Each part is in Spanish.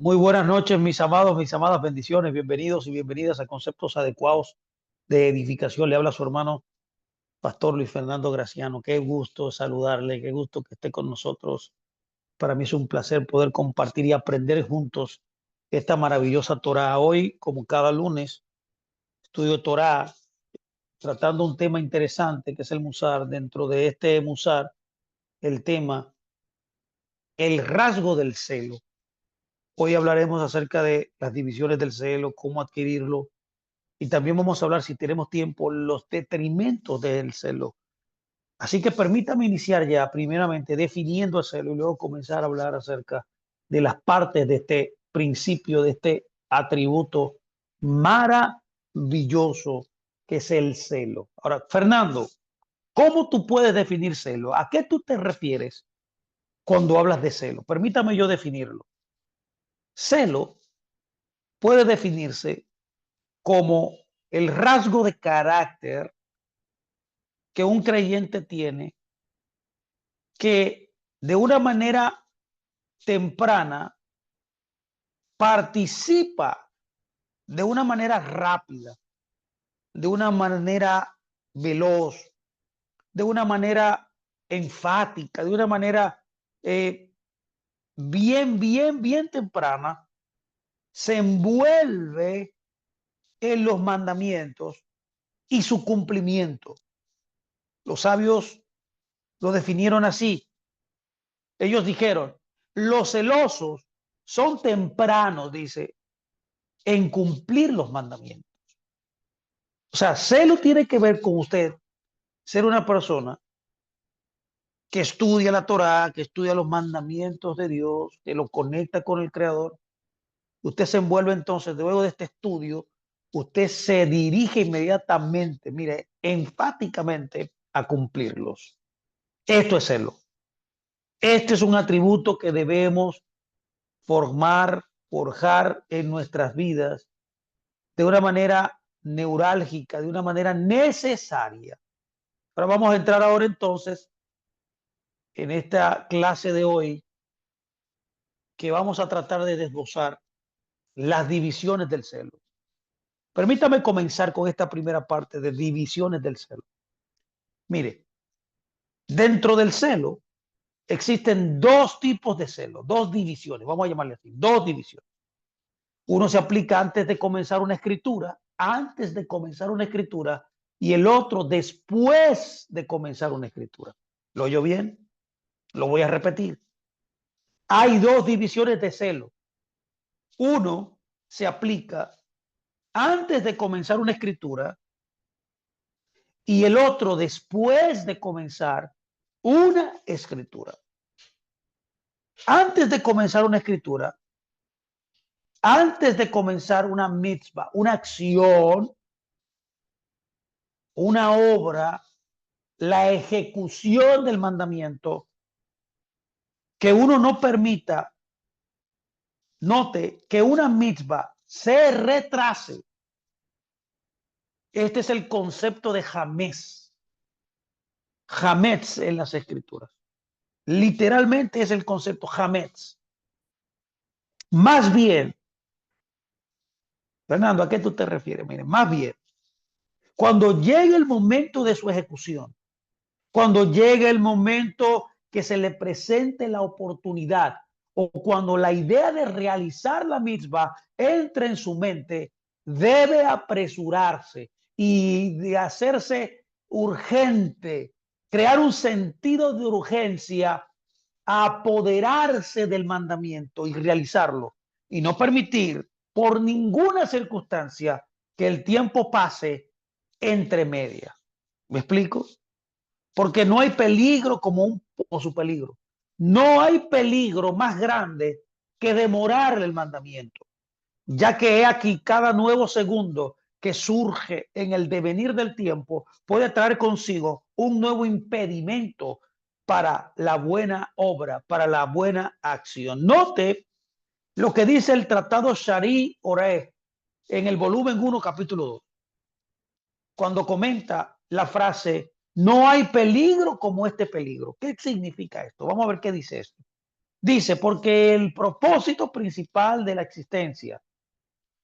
Muy buenas noches, mis amados, mis amadas, bendiciones, bienvenidos y bienvenidas a Conceptos Adecuados de Edificación. Le habla su hermano, Pastor Luis Fernando Graciano. Qué gusto saludarle, qué gusto que esté con nosotros. Para mí es un placer poder compartir y aprender juntos esta maravillosa Torá. Hoy, como cada lunes, estudio Torá, tratando un tema interesante que es el Musar. Dentro de este Musar, el tema, el rasgo del celo. Hoy hablaremos acerca de las divisiones del celo, cómo adquirirlo. Y también vamos a hablar, si tenemos tiempo, los detrimentos del celo. Así que permítame iniciar ya, primeramente, definiendo el celo y luego comenzar a hablar acerca de las partes de este principio, de este atributo maravilloso que es el celo. Ahora, Fernando, ¿cómo tú puedes definir celo? ¿A qué tú te refieres cuando hablas de celo? Permítame yo definirlo. Celo puede definirse como el rasgo de carácter que un creyente tiene que de una manera temprana participa de una manera rápida, de una manera veloz, de una manera enfática, de una manera eh, bien temprana, se envuelve en los mandamientos y su cumplimiento. Los sabios lo definieron así. Ellos dijeron, los celosos son tempranos, dice, en cumplir los mandamientos. O sea, celo tiene que ver con usted ser una persona que estudia la Torá, que estudia los mandamientos de Dios, que lo conecta con el Creador. Usted se envuelve entonces, luego de este estudio, usted se dirige inmediatamente, mire, enfáticamente a cumplirlos. Esto es celo. Este es un atributo que debemos formar, forjar en nuestras vidas de una manera neurálgica, de una manera necesaria. Pero vamos a entrar ahora entonces en esta clase de hoy que vamos a tratar de desglosar las divisiones del celo. Permítame comenzar con esta primera parte de divisiones del celo. Mire, dentro del celo existen dos tipos de celo, dos divisiones, vamos a llamarle así, dos divisiones. Uno se aplica antes de comenzar una escritura, y el otro después de comenzar una escritura. ¿Lo oyó bien? Lo voy a repetir. Hay dos divisiones de celo. Uno se aplica antes de comenzar una escritura y el otro después de comenzar una escritura. Antes de comenzar una escritura, antes de comenzar una mitzvah, una acción, una obra, la ejecución del mandamiento, que uno no permita, note que una mitzvah se retrase. Este es el concepto de jamés. Hametz en las escrituras. Literalmente es el concepto Hametz. Más bien, Fernando, ¿a qué tú te refieres? Mire, más bien, cuando llegue el momento de su ejecución, cuando llegue el momento que se le presente la oportunidad o cuando la idea de realizar la mitzvah entre en su mente, debe apresurarse y de hacerse urgente, crear un sentido de urgencia, apoderarse del mandamiento y realizarlo y no permitir por ninguna circunstancia que el tiempo pase entre medias. ¿Me explico? Porque no hay peligro como su peligro. No hay peligro más grande que demorar el mandamiento, ya que he aquí cada nuevo segundo que surge en el devenir del tiempo puede traer consigo un nuevo impedimento para la buena obra, para la buena acción. Note lo que dice el tratado Shari Oreh en el volumen 1, capítulo 2, cuando comenta la frase, no hay peligro como este peligro. ¿Qué significa esto? Vamos a ver qué dice esto. Dice, porque el propósito principal de la existencia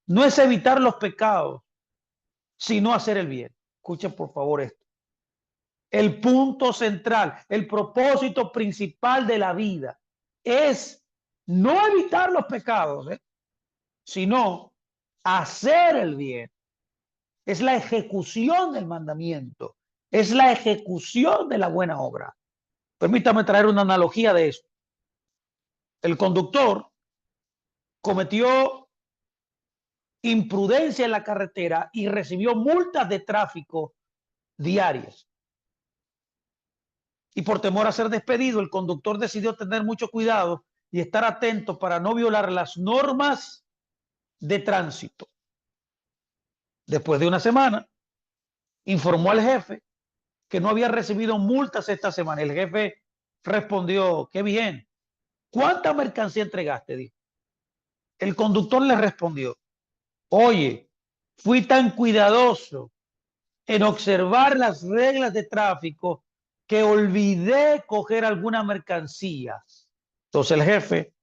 no es evitar los pecados, sino hacer el bien. Escuchen por favor esto. El punto central, el propósito principal de la vida es no evitar los pecados, sino hacer el bien. Es la ejecución del mandamiento, es la ejecución de la buena obra. Permítame traer una analogía de esto. El conductor cometió imprudencia en la carretera y recibió multas de tráfico diarias. Y por temor a ser despedido, el conductor decidió tener mucho cuidado y estar atento para no violar las normas de tránsito. Después de una semana, informó al jefe que no había recibido multas esta semana. El jefe respondió, qué bien. ¿Cuánta mercancía entregaste? Dijo. El conductor le respondió, oye, fui tan cuidadoso en observar las reglas de tráfico que olvidé coger alguna mercancía. Entonces el jefe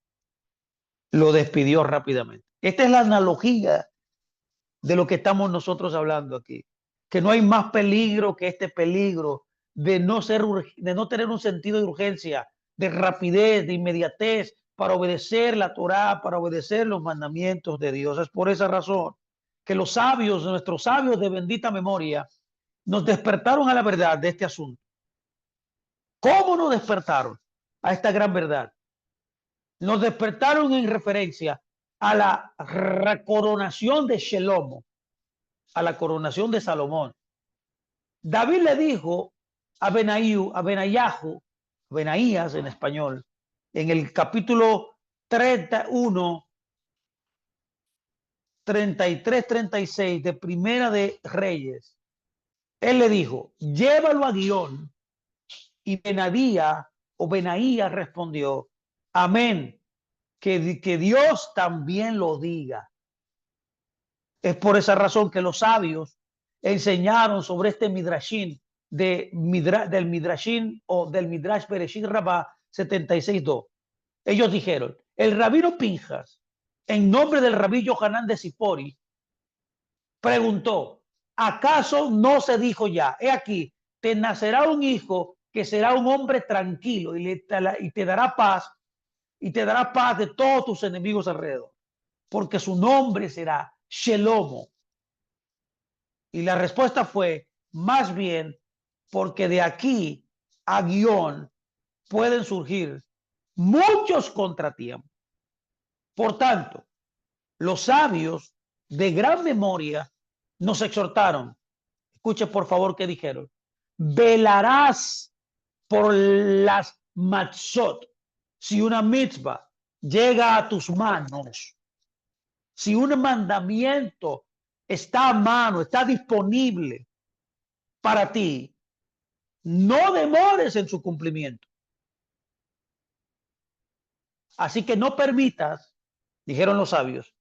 lo despidió rápidamente. Esta es la analogía de lo que estamos nosotros hablando aquí, que no hay más peligro que este peligro de no tener un sentido de urgencia, de rapidez, de inmediatez para obedecer la Torá, para obedecer los mandamientos de Dios. Es por esa razón que los sabios, nuestros sabios de bendita memoria, nos despertaron a la verdad de este asunto. ¿Cómo nos despertaron a esta gran verdad? Nos despertaron en referencia a la coronación de Shelomo, a la coronación de Salomón. David le dijo a Benaías en español, en el capítulo 31, 33, 36 de Primera de Reyes, él le dijo, llévalo a Guión. Y Benaías respondió, amén, que Dios también lo diga. Es por esa razón que los sabios enseñaron sobre este Midrashim del Midrashim o del Midrash Bereshit Rabá 76.2. Ellos dijeron, el rabino Pinjas, en nombre del rabí Yohanan de Sipori, preguntó, ¿acaso no se dijo ya? He aquí, te nacerá un hijo que será un hombre tranquilo y te dará paz, y te dará paz de todos tus enemigos alrededor, porque su nombre será Shelomo. Y la respuesta fue, más bien, porque de aquí a Guión pueden surgir muchos contratiempos. Por tanto, los sabios de gran memoria nos exhortaron. Escuche por favor qué dijeron. Velarás por las matzot. Si una mitzvah llega a tus manos, si un mandamiento está a mano, está disponible para ti, no demores en su cumplimiento. Así que no permitas, dijeron los sabios,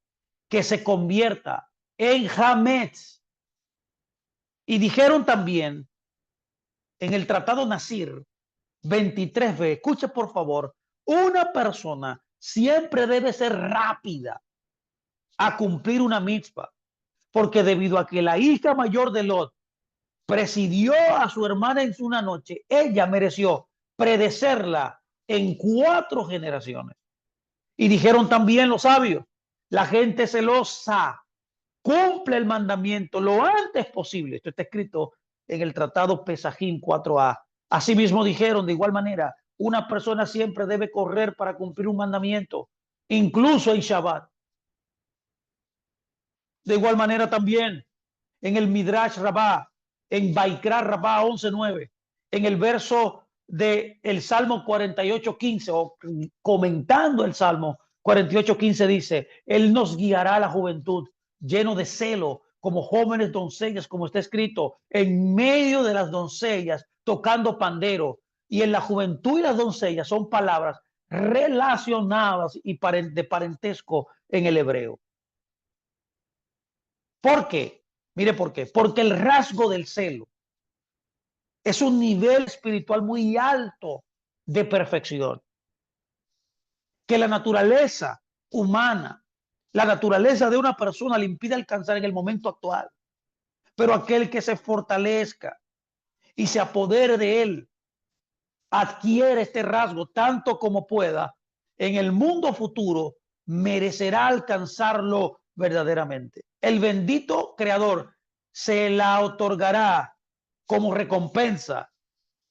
que se convierta en Hametz. Y dijeron también en el Tratado Nasir 23b, escuche por favor, una persona siempre debe ser rápida a cumplir una mitzvah, porque debido a que la hija mayor de Lot presidió a su hermana en una noche, ella mereció predecerla en 4 generaciones. Y dijeron también los sabios, la gente celosa cumple el mandamiento lo antes posible. Esto está escrito en el Tratado Pesajim 4a. Asimismo dijeron, de igual manera, una persona siempre debe correr para cumplir un mandamiento, incluso en Shabbat. De igual manera también en el Midrash Rabá, en Baikra Rabá 11.9, en el verso del Salmo 48.15 o comentando el Salmo 48.15 dice, Él nos guiará a la juventud lleno de celo como jóvenes doncellas, como está escrito, en medio de las doncellas tocando pandero. Y en la juventud y las doncellas son palabras relacionadas y de parentesco en el hebreo. ¿Por qué? Mire por qué. Porque el rasgo del celo es un nivel espiritual muy alto de perfección. que la naturaleza humana, la naturaleza de una persona le impide alcanzar en el momento actual. Pero aquel que se fortalezca y se apodere de él, adquiere este rasgo tanto como pueda, en el mundo futuro merecerá alcanzarlo verdaderamente. El bendito Creador se la otorgará como recompensa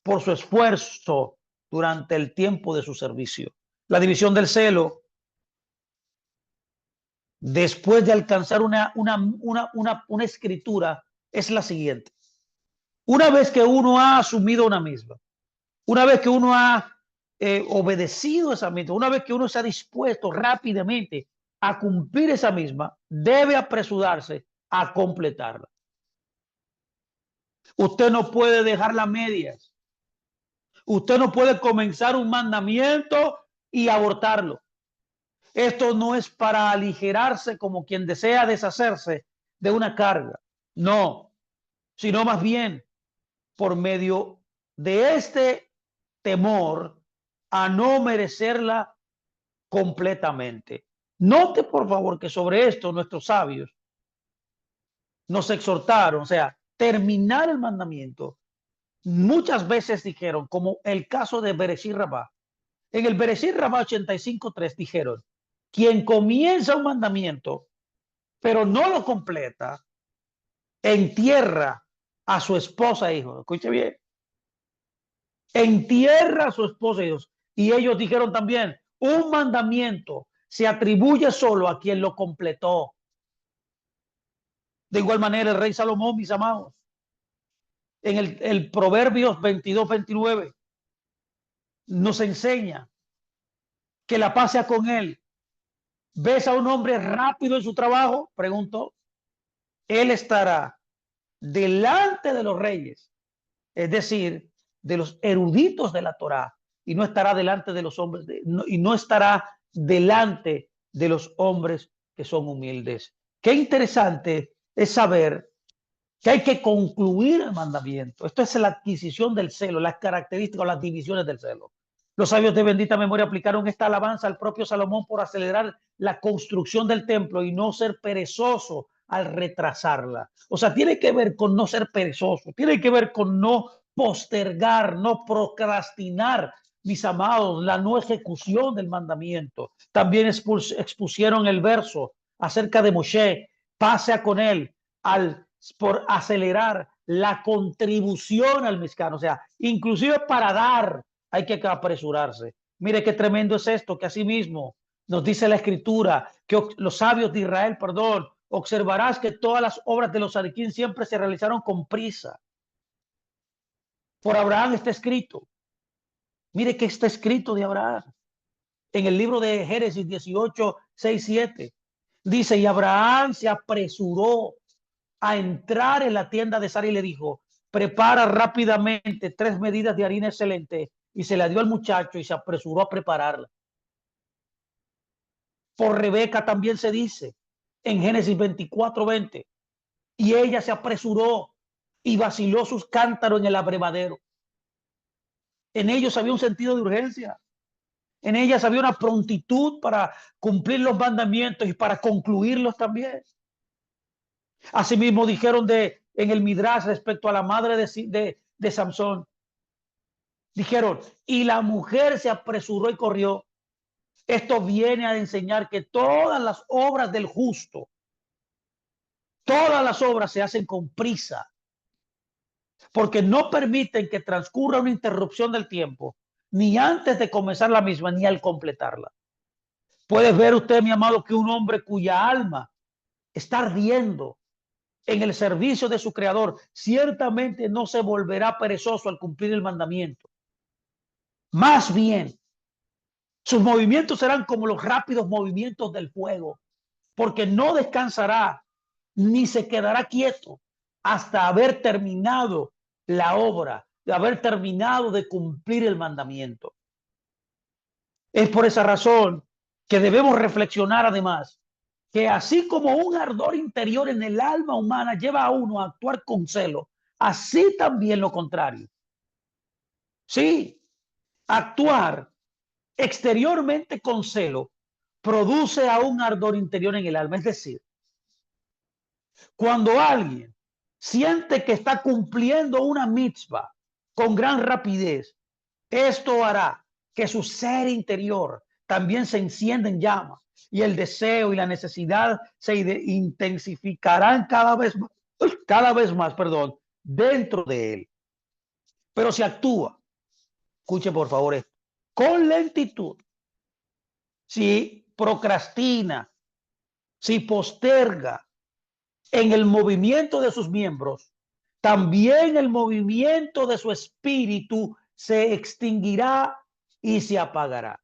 por su esfuerzo durante el tiempo de su servicio. La división del celo, después de alcanzar una escritura, es la siguiente. Una vez que uno ha asumido una misma, una vez que uno ha obedecido esa misma, una vez que uno se ha dispuesto rápidamente a cumplir esa misma, debe apresurarse a completarla. Usted no puede dejarla a medias. Usted no puede comenzar un mandamiento y abortarlo. Esto no es para aligerarse como quien desea deshacerse de una carga. No, sino más bien por medio de este temor a no merecerla completamente. Note, por favor, que sobre esto nuestros sabios nos exhortaron, o sea, terminar el mandamiento. Muchas veces dijeron, como el caso de Bereshit Rabá. En el Bereshit Rabá 85.3 dijeron, quien comienza un mandamiento, pero no lo completa, entierra a su esposa e hijos. Escuche bien. Entierra a su esposa e hijos. Y ellos dijeron también, un mandamiento se atribuye solo a quien lo completó. De igual manera, el rey Salomón, mis amados, en el Proverbios 22-29, nos enseña que la paz sea con él. ¿Ves a un hombre rápido en su trabajo? Preguntó. Él estará delante de los reyes, es decir, de los eruditos de la Torá, y no estará delante de los hombres, y no estará delante de los hombres que son humildes. Qué interesante es saber que hay que concluir el mandamiento. Esto es la adquisición del celo, las características o las divisiones del celo. Los sabios de bendita memoria aplicaron esta alabanza al propio Salomón por acelerar la construcción del templo y no ser perezoso al retrasarla. O sea, tiene que ver con no ser perezoso, tiene que ver con no postergar, no procrastinar, mis amados, la no ejecución del mandamiento. También expusieron el verso acerca de Moshe, pase con él por acelerar la contribución al Mizcán. O sea, inclusive para dar hay que apresurarse. Mire qué tremendo es esto, que así mismo nos dice la escritura, que los sabios de Israel, perdón, observarás que todas las obras de los Sadiquín siempre se realizaron con prisa. Por Abraham está escrito. Mire que está escrito de Abraham. En el libro de Génesis 18:6-7. Dice, y Abraham se apresuró a entrar en la tienda de Sara y le dijo, prepara rápidamente 3 medidas de harina excelente, y se la dio al muchacho y se apresuró a prepararla. Por Rebeca también se dice en Génesis 24:20, y ella se apresuró y vaciló sus cántaros en el abrevadero. En ellos había un sentido de urgencia, en ellas había una prontitud para cumplir los mandamientos y para concluirlos también. Asimismo dijeron en el Midrash respecto a la madre de Samson. Dijeron, y la mujer se apresuró y corrió. Esto viene a enseñar que todas las obras del justo, todas las obras se hacen con prisa, porque no permiten que transcurra una interrupción del tiempo, ni antes de comenzar la misma, ni al completarla. Puede ver usted, mi amado, que un hombre cuya alma está ardiendo en el servicio de su creador, ciertamente no se volverá perezoso al cumplir el mandamiento. Más bien, sus movimientos serán como los rápidos movimientos del fuego, porque no descansará ni se quedará quieto hasta haber terminado la obra, de haber terminado de cumplir el mandamiento. Es por esa razón que debemos reflexionar además que así como un ardor interior en el alma humana lleva a uno a actuar con celo, así también lo contrario. Sí, actuar exteriormente con celo, produce a un ardor interior en el alma. Es decir, cuando alguien siente que está cumpliendo una mitzvah con gran rapidez, esto hará que su ser interior también se encienda en llamas y el deseo y la necesidad se intensificarán cada vez más, perdón, dentro de él. Pero si actúa, escuche por favor esto, con lentitud, si procrastina, si posterga en el movimiento de sus miembros, también el movimiento de su espíritu se extinguirá y se apagará.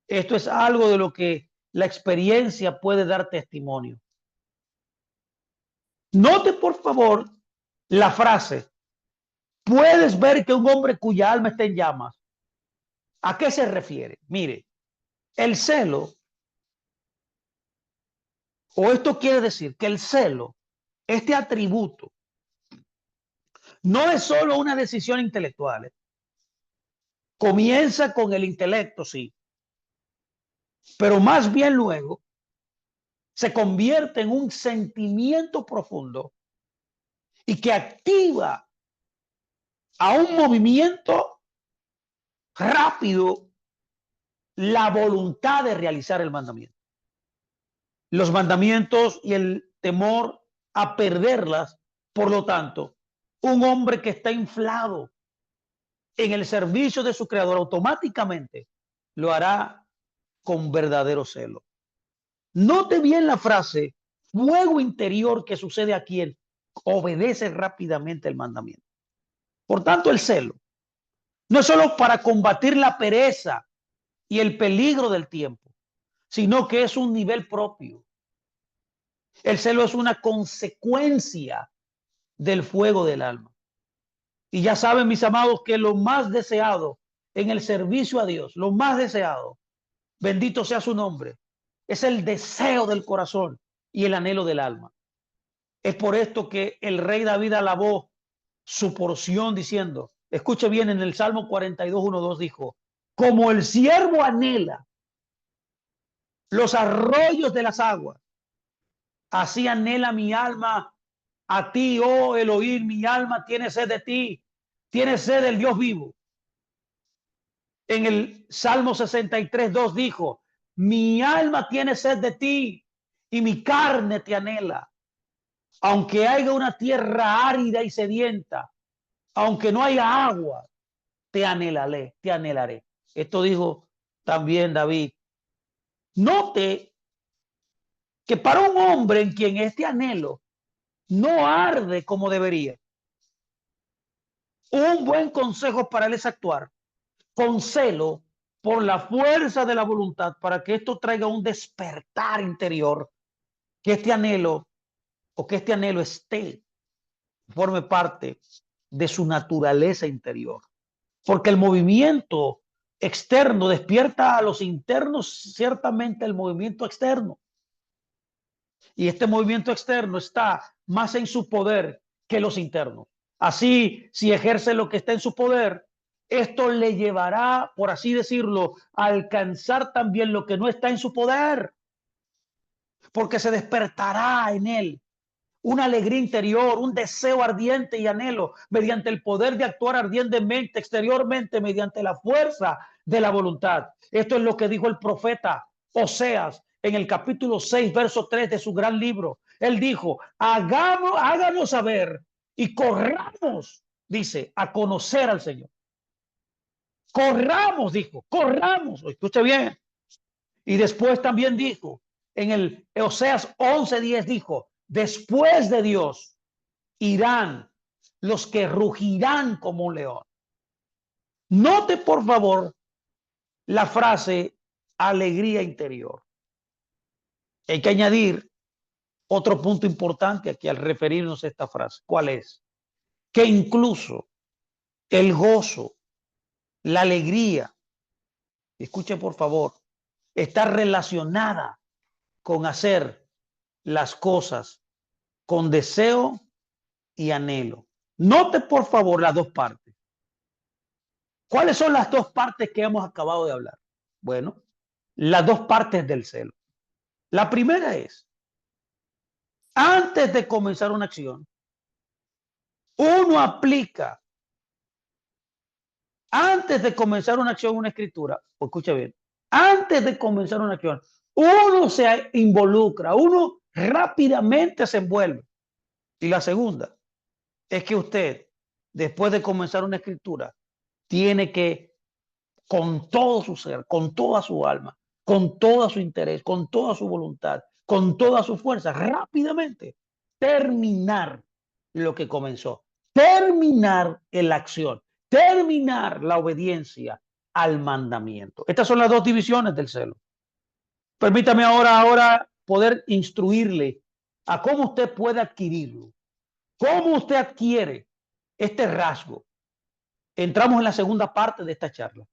Esto es algo de lo que la experiencia puede dar testimonio. Note por favor la frase, puedes ver que un hombre cuya alma está en llamas. ¿A qué se refiere? Mire, el celo, o esto quiere decir que el celo, este atributo, no es solo una decisión intelectual. Comienza con el intelecto, sí, pero más bien luego se convierte en un sentimiento profundo y que activa a un movimiento rápido la voluntad de realizar el mandamiento. Los mandamientos y el temor a perderlas, por lo tanto, un hombre que está inflado en el servicio de su creador automáticamente lo hará con verdadero celo. Note bien la frase, fuego interior, que sucede a quien obedece rápidamente el mandamiento. Por tanto, el celo no es solo para combatir la pereza y el peligro del tiempo, sino que es un nivel propio. El celo es una consecuencia del fuego del alma. Y ya saben, mis amados, que lo más deseado en el servicio a Dios, lo más deseado, bendito sea su nombre, es el deseo del corazón y el anhelo del alma. Es por esto que el rey David alabó su porción diciendo, escuche bien, en el Salmo 42:1-2 dijo, como el siervo anhela los arroyos de las aguas, así anhela mi alma a ti, oh Elohim, mi alma tiene sed de ti, tiene sed del Dios vivo. En el Salmo 63:2 dijo, mi alma tiene sed de ti y mi carne te anhela. Aunque haya una tierra árida y sedienta, aunque no haya agua, te anhelaré, te anhelaré. Esto dijo también David. Note que para un hombre en quien este anhelo no arde como debería, un buen consejo para él es actuar con celo por la fuerza de la voluntad para que esto traiga un despertar interior, que este anhelo o que este anhelo forme parte de su naturaleza interior. Porque el movimiento externo despierta a los internos, ciertamente el movimiento externo. Y este movimiento externo está más en su poder que los internos. Así, si ejerce lo que está en su poder, esto le llevará, por así decirlo, a alcanzar también lo que no está en su poder, porque se despertará en él una alegría interior, un deseo ardiente y anhelo, mediante el poder de actuar ardientemente exteriormente, mediante la fuerza de la voluntad. Esto es lo que dijo el profeta Oseas en el capítulo 6, verso 3 de su gran libro. Él dijo, háganos saber y corramos, dice, a conocer al Señor. Corramos, dijo, corramos, escuche bien. Y después también dijo, en el Oseas 11:10 dijo, después de Dios irán los que rugirán como un león. Note por favor la frase alegría interior. Hay que añadir otro punto importante aquí al referirnos a esta frase. ¿Cuál es? Que incluso el gozo, la alegría, escuche por favor, está relacionada con hacer las cosas con deseo y anhelo. Note por favor las dos partes. ¿Cuáles son las dos partes que hemos acabado de hablar? Bueno, las dos partes del celo. La primera es, antes de comenzar una acción, uno aplica, antes de comenzar una acción, una escritura, o escucha bien, antes de comenzar una acción, uno se involucra, uno rápidamente se envuelve. Y la segunda es que usted, después de comenzar una escritura, tiene que, con todo su ser, con toda su alma, con todo su interés, con toda su voluntad, con toda su fuerza, rápidamente terminar lo que comenzó, terminar la acción, terminar la obediencia al mandamiento. Estas son las dos divisiones del celo. Permítame ahora poder instruirle a cómo usted puede adquirirlo, cómo usted adquiere este rasgo. Entramos en la segunda parte de esta charla.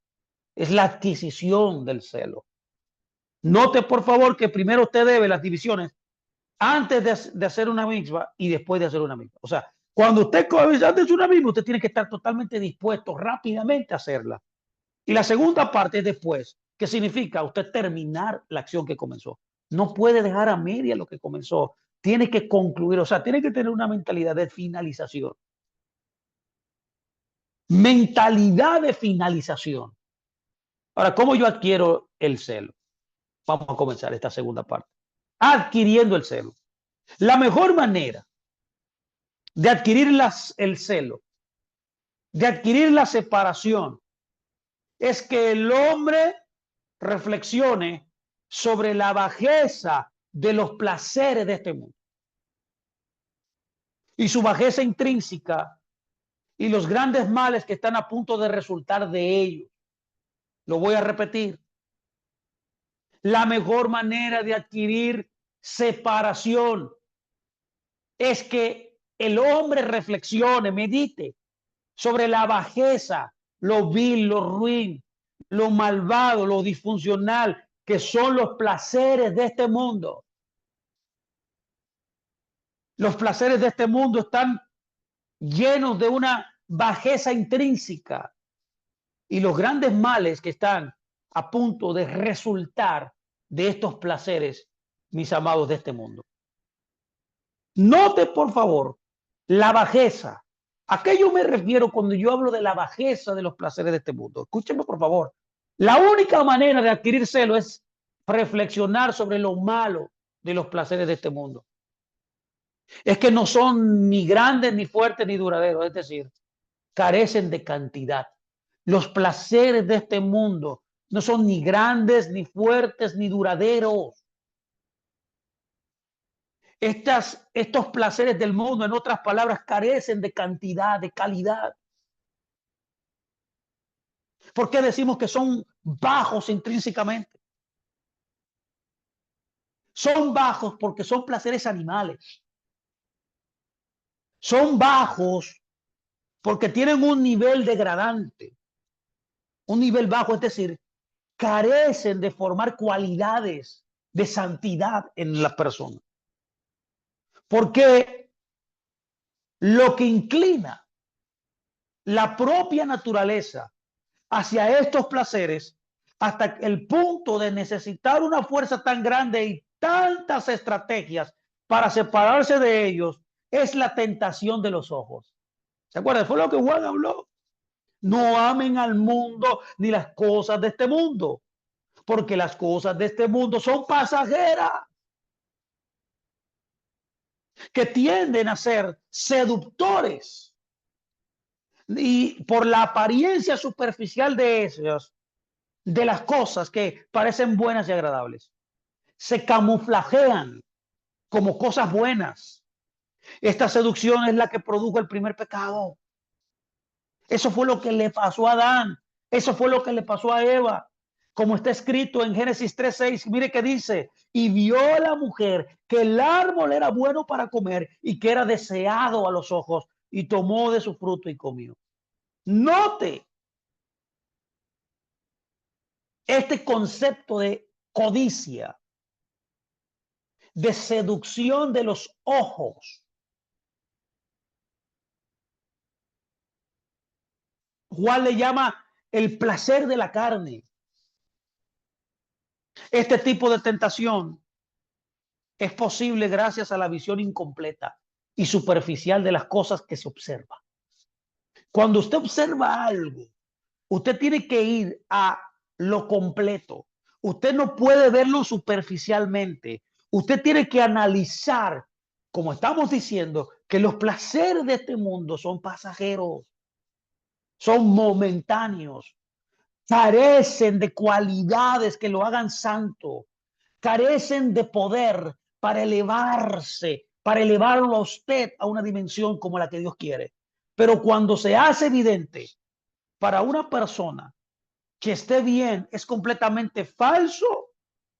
Es la adquisición del celo. Note, por favor, que primero usted debe las divisiones antes de hacer una misma y después de hacer una misma. O sea, cuando usted comienza antes de una misma, usted tiene que estar totalmente dispuesto rápidamente a hacerla. Y la segunda parte es después, que significa usted terminar la acción que comenzó. No puede dejar a media lo que comenzó. Tiene que concluir, o sea, tiene que tener una mentalidad de finalización. Mentalidad de finalización. Ahora, ¿cómo yo adquiero el celo? Vamos a comenzar esta segunda parte. Adquiriendo el celo. La mejor manera de adquirir el celo, de adquirir la separación, es que el hombre reflexione sobre la bajeza de los placeres de este mundo y su bajeza intrínseca y los grandes males que están a punto de resultar de ello. Lo voy a repetir. La mejor manera de adquirir separación es que el hombre reflexione, medite sobre la bajeza, lo vil, lo ruin, lo malvado, lo disfuncional que son los placeres de este mundo. Los placeres de este mundo están llenos de una bajeza intrínseca y los grandes males que están a punto de resultar de estos placeres, mis amados, de este mundo. Note, por favor, la bajeza. ¿A qué yo me refiero cuando yo hablo de la bajeza de los placeres de este mundo? Escúchenme, por favor. La única manera de adquirir celo es reflexionar sobre lo malo de los placeres de este mundo. Es que no son ni grandes, ni fuertes, ni duraderos. Es decir, carecen de cantidad. Los placeres de este mundo no son ni grandes, ni fuertes, ni duraderos. Estos placeres del mundo, en otras palabras, carecen de cantidad, de calidad. ¿Por qué decimos que son bajos intrínsecamente? Son bajos porque son placeres animales. Son bajos porque tienen un nivel degradante, un nivel bajo, es decir, carecen de formar cualidades de santidad en la persona. Porque lo que inclina la propia naturaleza hacia estos placeres hasta el punto de necesitar una fuerza tan grande y tantas estrategias para separarse de ellos es la tentación de los ojos. ¿Se acuerdan? Fue lo que Juan habló. No amen al mundo ni las cosas de este mundo, porque las cosas de este mundo son pasajeras, que tienden a ser seductores y por la apariencia superficial de ellos, de las cosas que parecen buenas y agradables, se camuflajean como cosas buenas. Esta seducción es la que produjo el primer pecado. Eso fue lo que le pasó a Adán. Eso fue lo que le pasó a Eva. Como está escrito en Génesis 3:6, mire que dice, y vio a la mujer que el árbol era bueno para comer y que era deseado a los ojos, y tomó de su fruto y comió. Note este concepto de codicia, de seducción de los ojos. Juan le llama el placer de la carne. Este tipo de tentación es posible gracias a la visión incompleta y superficial de las cosas que se observa. Cuando usted observa algo, usted tiene que ir a lo completo. Usted no puede verlo superficialmente. Usted tiene que analizar, como estamos diciendo, que los placeres de este mundo son pasajeros, son momentáneos, carecen de cualidades que lo hagan santo, carecen de poder para elevarse, para elevarlo a usted a una dimensión como la que Dios quiere. Pero cuando se hace evidente para una persona que esté bien, es completamente falso,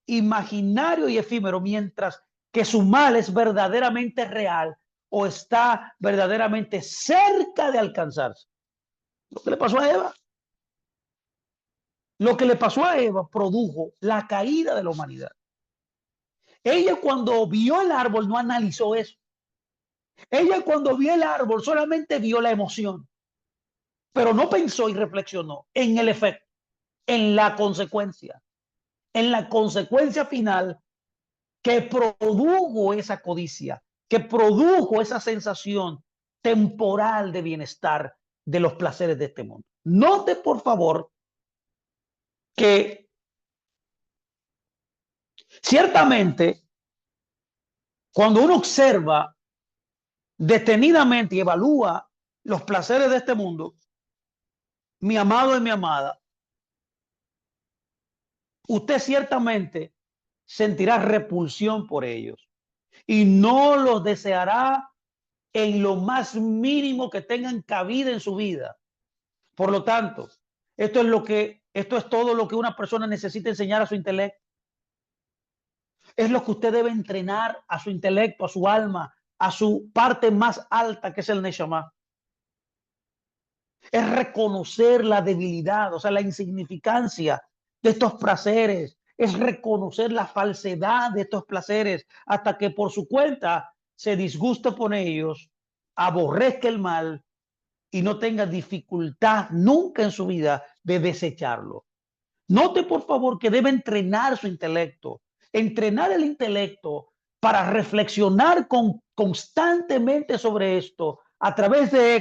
imaginario y efímero, mientras que su mal es verdaderamente real o está verdaderamente cerca de alcanzarse. Lo que le pasó a Eva, lo que le pasó a Eva produjo la caída de la humanidad. Ella cuando vio el árbol no analizó eso. Ella cuando vio el árbol solamente vio la emoción, pero no pensó y reflexionó en el efecto, en la consecuencia final que produjo esa codicia, que produjo esa sensación temporal de bienestar de los placeres de este mundo. Note, por favor, que ciertamente cuando uno observa detenidamente y evalúa los placeres de este mundo, mi amado y mi amada, usted ciertamente sentirá repulsión por ellos y no los deseará en lo más mínimo que tengan cabida en su vida. Por lo tanto, esto es todo lo que una persona necesita enseñar a su intelecto. Es lo que usted debe entrenar a su intelecto, a su alma, a su parte más alta, que es el Neshama. Es reconocer la debilidad, o sea, la insignificancia de estos placeres. Es reconocer la falsedad de estos placeres hasta que por su cuenta se disguste por ellos, aborrezca el mal y no tenga dificultad nunca en su vida de desecharlo. Note, por favor, que debe entrenar su intelecto, entrenar el intelecto para reflexionar constantemente sobre esto. A través de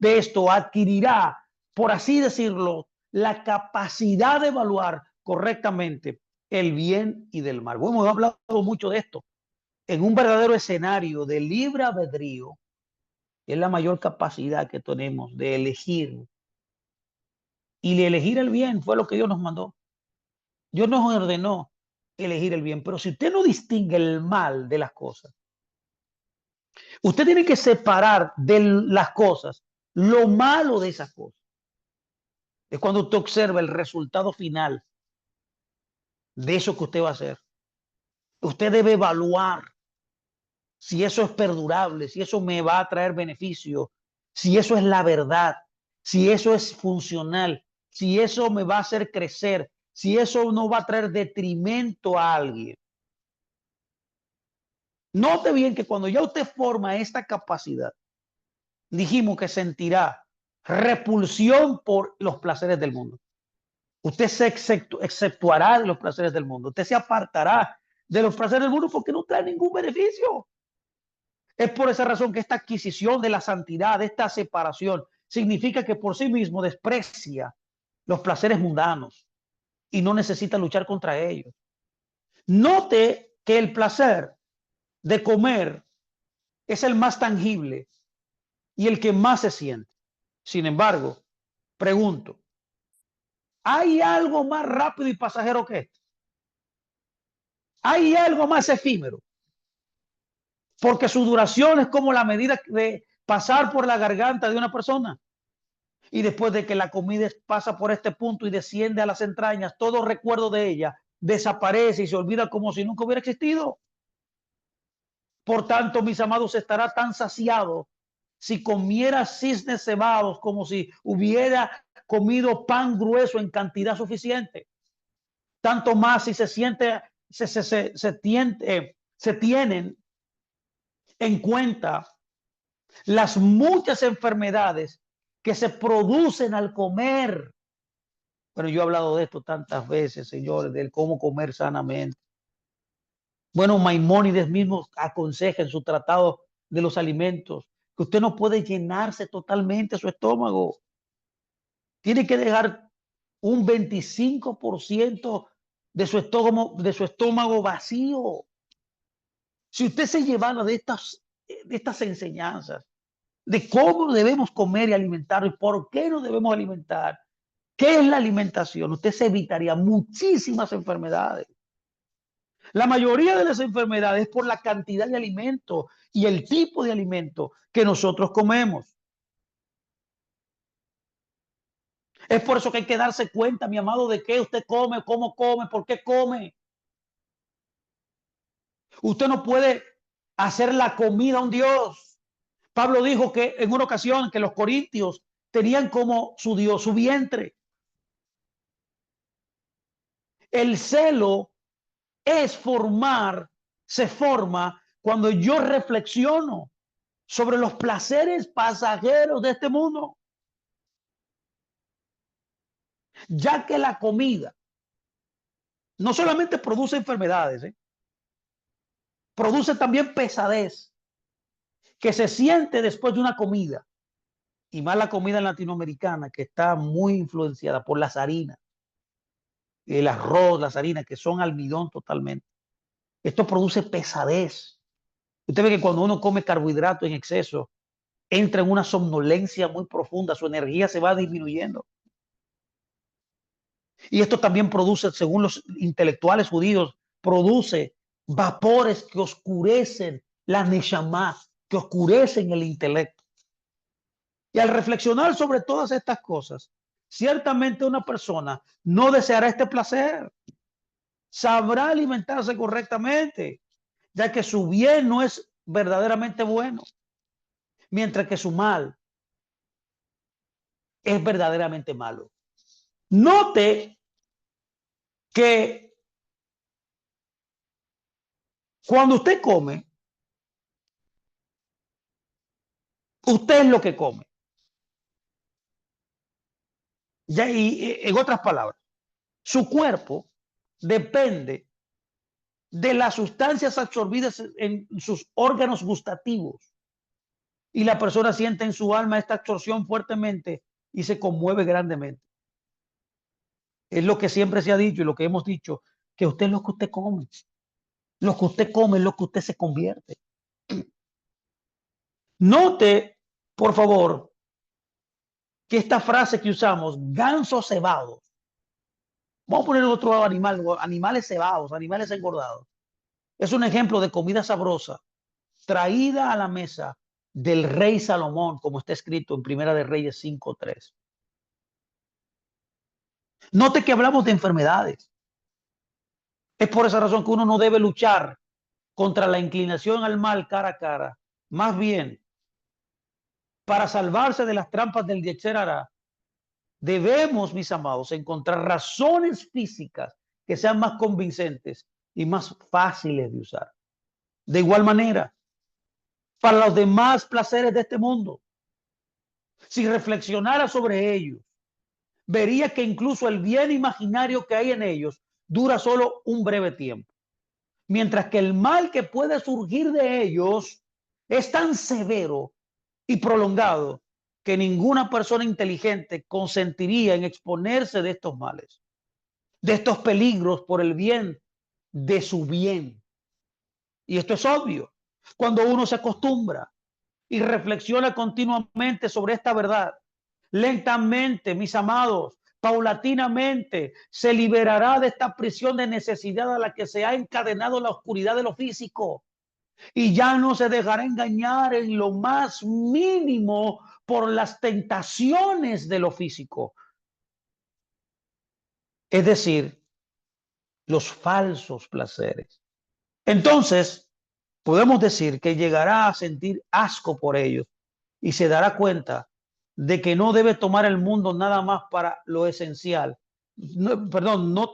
esto adquirirá, por así decirlo, la capacidad de evaluar correctamente el bien y del mal. Bueno, hemos hablado mucho de esto. En un verdadero escenario de libre albedrío, es la mayor capacidad que tenemos de elegir. Y de elegir el bien fue lo que Dios nos mandó. Dios nos ordenó elegir el bien, pero si usted no distingue el mal de las cosas, usted tiene que separar de las cosas lo malo de esas cosas. Es cuando usted observa el resultado final de eso que usted va a hacer. Usted debe evaluar si eso es perdurable, si eso me va a traer beneficio, si eso es la verdad, si eso es funcional, si eso me va a hacer crecer, si eso no va a traer detrimento a alguien. Note bien que cuando ya usted forma esta capacidad, dijimos que sentirá repulsión por los placeres del mundo. Usted se exceptuará de los placeres del mundo. Usted se apartará de los placeres del mundo porque no trae ningún beneficio. Es por esa razón que esta adquisición de la santidad, esta separación, significa que por sí mismo desprecia los placeres mundanos y no necesita luchar contra ellos. Note que el placer de comer es el más tangible y el que más se siente. Sin embargo, pregunto, ¿hay algo más rápido y pasajero que esto? ¿Hay algo más efímero? Porque su duración es como la medida de pasar por la garganta de una persona. Y después de que la comida pasa por este punto y desciende a las entrañas, todo recuerdo de ella desaparece y se olvida como si nunca hubiera existido. Por tanto, mis amados, estará tan saciado si comiera cisnes cebados como si hubiera comido pan grueso en cantidad suficiente. Tanto más si se tienen en cuenta las muchas enfermedades que se producen al comer. Bueno, yo he hablado de esto tantas veces, señores, del cómo comer sanamente. Bueno, Maimónides mismo aconseja en su tratado de los alimentos que usted no puede llenarse totalmente su estómago. Tiene que dejar un 25% de su estómago vacío. Si usted se llevara de estas enseñanzas, de cómo debemos comer y alimentarnos y por qué nos debemos alimentar, qué es la alimentación, usted se evitaría muchísimas enfermedades. La mayoría de las enfermedades es por la cantidad de alimento y el tipo de alimento que nosotros comemos. Es por eso que hay que darse cuenta, mi amado, de qué usted come, cómo come, por qué come. Usted no puede hacer la comida a un Dios. Pablo dijo que en una ocasión que los corintios tenían como su Dios su vientre. El celo es formar, se forma cuando yo reflexiono sobre los placeres pasajeros de este mundo, ya que la comida no solamente produce enfermedades, produce también pesadez que se siente después de una comida, y más la comida latinoamericana que está muy influenciada por las harinas, el arroz, las harinas que son almidón totalmente. Esto produce pesadez. Usted ve que cuando uno come carbohidratos en exceso, entra en una somnolencia muy profunda, su energía se va disminuyendo. Y esto también produce, según los intelectuales judíos, produce vapores que oscurecen la neshama, que oscurecen el intelecto. Y al reflexionar sobre todas estas cosas, ciertamente una persona no deseará este placer, sabrá alimentarse correctamente, ya que su bien no es verdaderamente bueno, mientras que su mal es verdaderamente malo. Note que cuando usted come, usted es lo que come. Ya, y en otras palabras, su cuerpo depende de las sustancias absorbidas en sus órganos gustativos. Y la persona siente en su alma esta absorción fuertemente y se conmueve grandemente. Es lo que siempre se ha dicho y lo que hemos dicho, que usted es lo que usted come. Lo que usted come es lo que usted se convierte. Note, por favor, que esta frase que usamos, gansos cebados, vamos a poner otro animal, animales cebados, animales engordados. Es un ejemplo de comida sabrosa traída a la mesa del rey Salomón, como está escrito en Primera de Reyes 5:3. Note que hablamos de enfermedades. Es por esa razón que uno no debe luchar contra la inclinación al mal cara a cara. Más bien, para salvarse de las trampas del Yetzer Hará, debemos, mis amados, encontrar razones físicas que sean más convincentes y más fáciles de usar. De igual manera, para los demás placeres de este mundo, si reflexionara sobre ellos, vería que incluso el bien imaginario que hay en ellos dura solo un breve tiempo, mientras que el mal que puede surgir de ellos es tan severo y prolongado que ninguna persona inteligente consentiría en exponerse de estos males, de estos peligros por el bien de su bien. Y esto es obvio. Cuando uno se acostumbra y reflexiona continuamente sobre esta verdad, lentamente, mis amados, paulatinamente se liberará de esta prisión de necesidad a la que se ha encadenado la oscuridad de lo físico y ya no se dejará engañar en lo más mínimo por las tentaciones de lo físico, es decir, los falsos placeres. Entonces, podemos decir que llegará a sentir asco por ellos y se dará cuenta de que no debe tomar el mundo nada más para lo esencial. No, perdón, no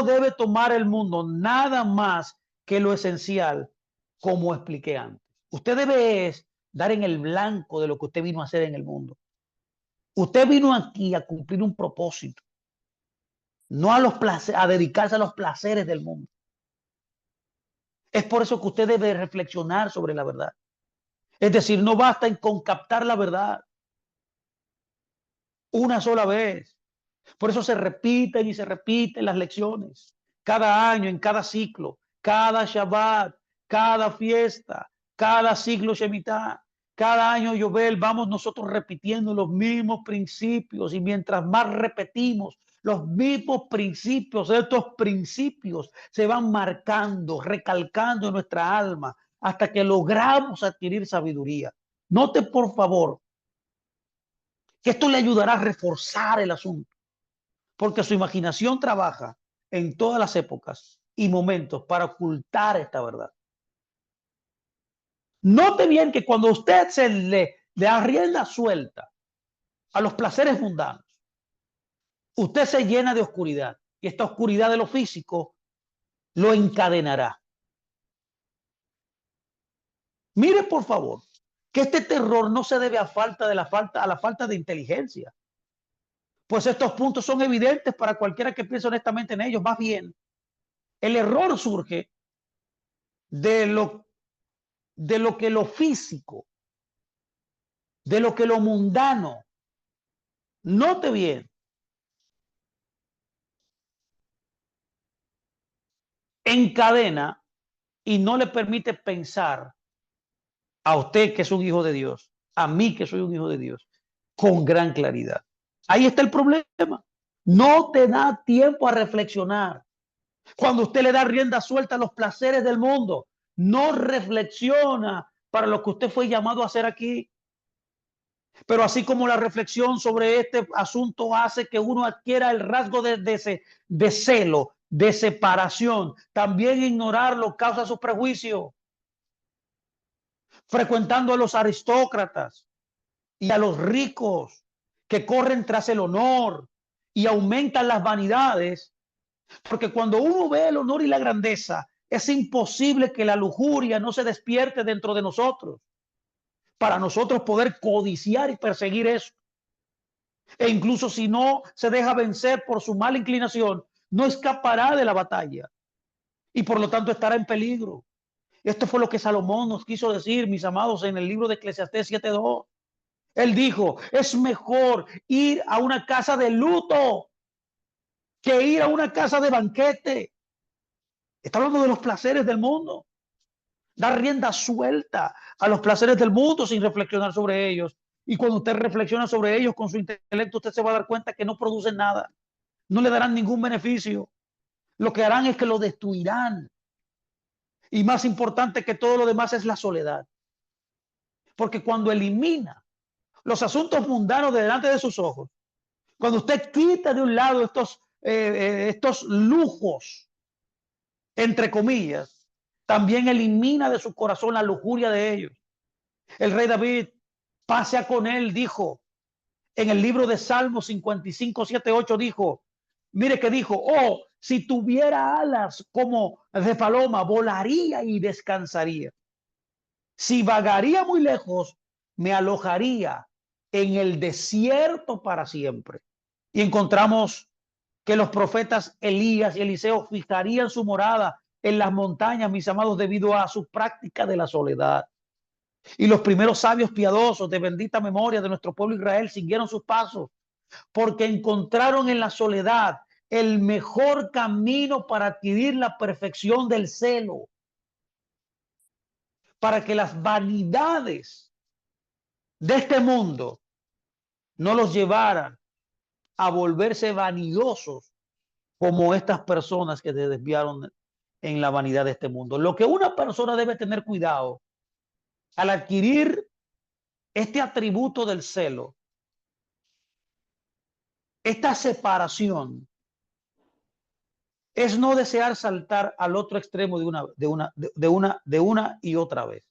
debe tomar el mundo nada más que lo esencial, como expliqué antes. Usted debe dar en el blanco de lo que usted vino a hacer en el mundo. Usted vino aquí a cumplir un propósito, no a los placeres, a dedicarse a los placeres del mundo. Es por eso que usted debe reflexionar sobre la verdad. Es decir, no basta con captar la verdad una sola vez. Por eso se repiten y se repiten las lecciones. Cada año, en cada ciclo, cada Shabbat, cada fiesta, cada ciclo Shemitah, cada año Yobel, vamos nosotros repitiendo los mismos principios y mientras más repetimos los mismos principios, estos principios se van marcando, recalcando en nuestra alma hasta que logramos adquirir sabiduría. Note por favor que esto le ayudará a reforzar el asunto porque su imaginación trabaja en todas las épocas y momentos para ocultar esta verdad. Note bien que cuando usted le da rienda suelta a los placeres mundanos, usted se llena de oscuridad y esta oscuridad de lo físico lo encadenará. Mire, por favor, que este terror no se debe a la falta de inteligencia, pues estos puntos son evidentes para cualquiera que piense honestamente en ellos. Más bien, el error surge de lo que lo físico, de lo que lo mundano, note bien, encadena y no le permite pensar a usted que es un hijo de Dios, a mí que soy un hijo de Dios, con gran claridad. Ahí está el problema. No te da tiempo a reflexionar. Cuando usted le da rienda suelta a los placeres del mundo, no reflexiona para lo que usted fue llamado a hacer aquí. Pero así como la reflexión sobre este asunto hace que uno adquiera el rasgo de celo, de separación, también ignorarlo causa su prejuicio. Frecuentando a los aristócratas y a los ricos que corren tras el honor y aumentan las vanidades, porque cuando uno ve el honor y la grandeza, es imposible que la lujuria no se despierte dentro de nosotros, para nosotros poder codiciar y perseguir eso. E incluso si no se deja vencer por su mala inclinación, no escapará de la batalla y por lo tanto estará en peligro. Esto fue lo que Salomón nos quiso decir, mis amados, en el libro de Eclesiastés 7:2. Él dijo, es mejor ir a una casa de luto que ir a una casa de banquete. Está hablando de los placeres del mundo. Dar rienda suelta a los placeres del mundo sin reflexionar sobre ellos. Y cuando usted reflexiona sobre ellos con su intelecto, usted se va a dar cuenta que no producen nada. No le darán ningún beneficio. Lo que harán es que lo destruirán. Y más importante que todo lo demás es la soledad. Porque cuando elimina los asuntos mundanos de delante de sus ojos, cuando usted quita de un lado estos lujos, entre comillas, también elimina de su corazón la lujuria de ellos. El rey David, pasea con él, dijo en el libro de Salmos 55, 7, 8, dijo, mire que dijo, oh, si tuviera alas como de paloma, volaría y descansaría. Si vagaría muy lejos, me alojaría en el desierto para siempre. Y encontramos que los profetas Elías y Eliseo fijarían su morada en las montañas, mis amados, debido a su práctica de la soledad. Y los primeros sabios piadosos de bendita memoria de nuestro pueblo Israel siguieron sus pasos porque encontraron en la soledad el mejor camino para adquirir la perfección del celo, para que las vanidades de este mundo no los llevaran a volverse vanidosos como estas personas que se desviaron en la vanidad de este mundo. Lo que una persona debe tener cuidado al adquirir este atributo del celo, esta separación, es no desear saltar al otro extremo de una y otra vez.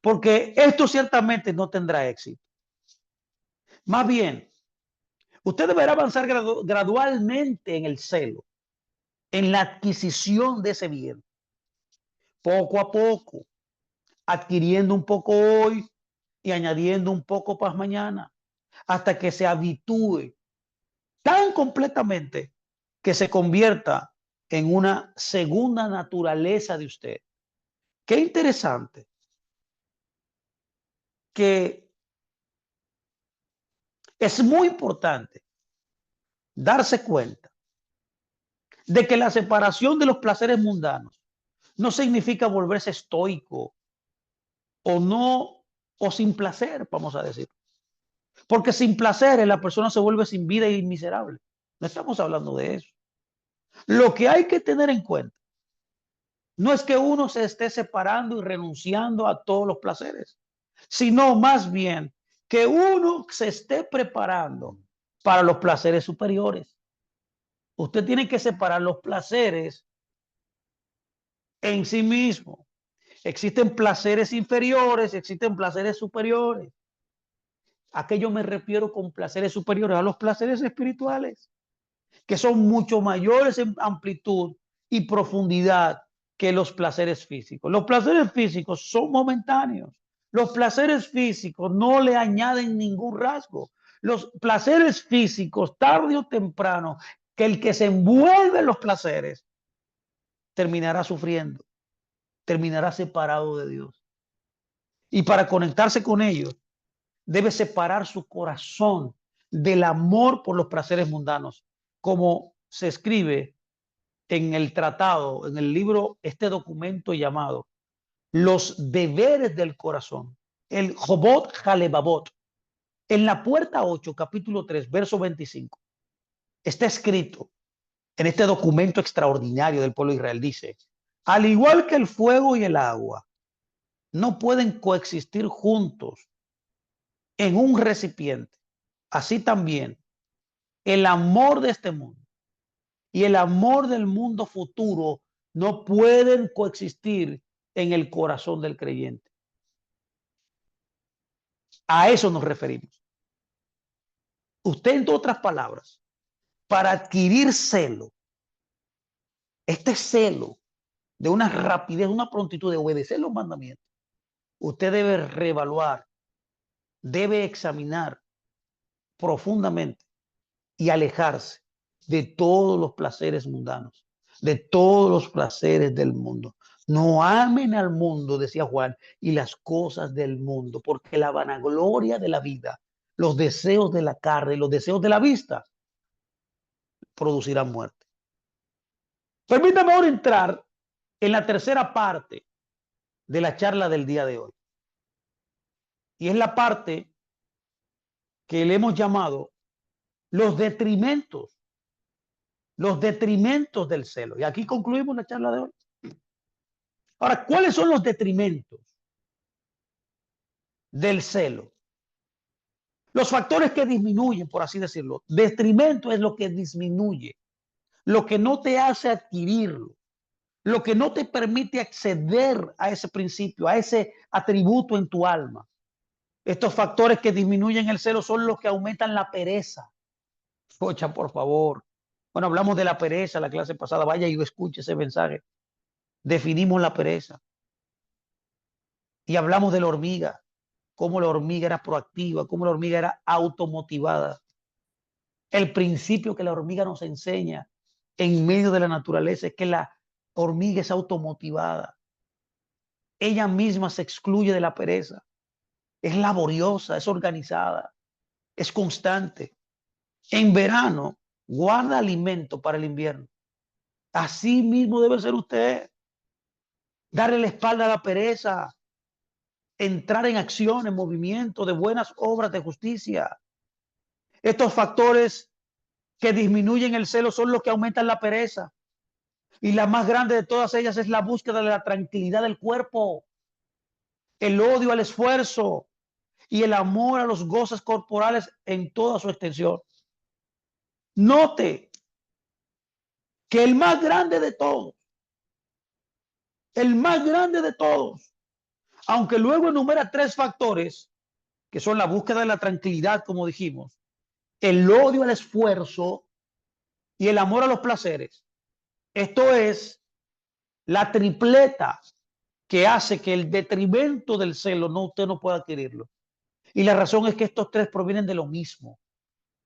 Porque esto ciertamente no tendrá éxito. Más bien, usted deberá avanzar gradualmente en el celo, en la adquisición de ese bien, poco a poco, adquiriendo un poco hoy y añadiendo un poco para mañana, hasta que se habitúe tan completamente que se convierta en una segunda naturaleza de usted. Qué interesante que es muy importante darse cuenta de que la separación de los placeres mundanos no significa volverse estoico o no, o sin placer, vamos a decir. Porque sin placer la persona se vuelve sin vida y miserable. No estamos hablando de eso. Lo que hay que tener en cuenta no es que uno se esté separando y renunciando a todos los placeres, sino más bien que uno se esté preparando para los placeres superiores. Usted tiene que separar los placeres en sí mismo. Existen placeres inferiores, existen placeres superiores. ¿A qué yo me refiero con placeres superiores? A los placeres espirituales, que son mucho mayores en amplitud y profundidad que los placeres físicos. Los placeres físicos son momentáneos. Los placeres físicos no le añaden ningún rasgo. Los placeres físicos, tarde o temprano, que el que se envuelve en los placeres terminará sufriendo, terminará separado de Dios. Y para conectarse con ellos, debe separar su corazón del amor por los placeres mundanos, como se escribe en el tratado, en el libro, este documento llamado Los deberes del corazón, el Jobot Halebabot. En la puerta 8, capítulo 3, verso 25, está escrito en este documento extraordinario del pueblo de Israel, dice, al igual que el fuego y el agua no pueden coexistir juntos en un recipiente, así también el amor de este mundo y el amor del mundo futuro no pueden coexistir en el corazón del creyente. A eso nos referimos. Usted, en otras palabras, para adquirir celo, este celo de una rapidez, una prontitud de obedecer los mandamientos, usted debe reevaluar, debe examinar profundamente y alejarse de todos los placeres mundanos, de todos los placeres del mundo. No amen al mundo, decía Juan, y las cosas del mundo, porque la vanagloria de la vida, los deseos de la carne y los deseos de la vista producirán muerte. Permítame ahora entrar en la tercera parte de la charla del día de hoy. Y es la parte que le hemos llamado los detrimentos del celo. Y aquí concluimos la charla de hoy. Ahora, ¿cuáles son los detrimentos del celo? Los factores que disminuyen, por así decirlo. Detrimento es lo que disminuye, lo que no te hace adquirirlo, lo que no te permite acceder a ese principio, a ese atributo en tu alma. Estos factores que disminuyen el celo son los que aumentan la pereza. Escucha, por favor. Bueno, hablamos de la pereza la clase pasada. Vaya y escuche ese mensaje. Definimos la pereza. Y hablamos de la hormiga, cómo la hormiga era proactiva, cómo la hormiga era automotivada. El principio que la hormiga nos enseña en medio de la naturaleza es que la hormiga es automotivada. Ella misma se excluye de la pereza. Es laboriosa, es organizada, es constante. En verano guarda alimento para el invierno. Así mismo debe ser usted. Darle la espalda a la pereza. Entrar en acción, en movimiento de buenas obras de justicia. Estos factores que disminuyen el celo son los que aumentan la pereza. Y la más grande de todas ellas es la búsqueda de la tranquilidad del cuerpo, el odio al esfuerzo y el amor a los goces corporales en toda su extensión. Note que el más grande de todos, aunque luego enumera tres factores, que son la búsqueda de la tranquilidad, como dijimos, el odio al esfuerzo y el amor a los placeres. Esto es la tripleta que hace que el detrimento del celo usted no pueda adquirirlo. Y la razón es que estos tres provienen de lo mismo.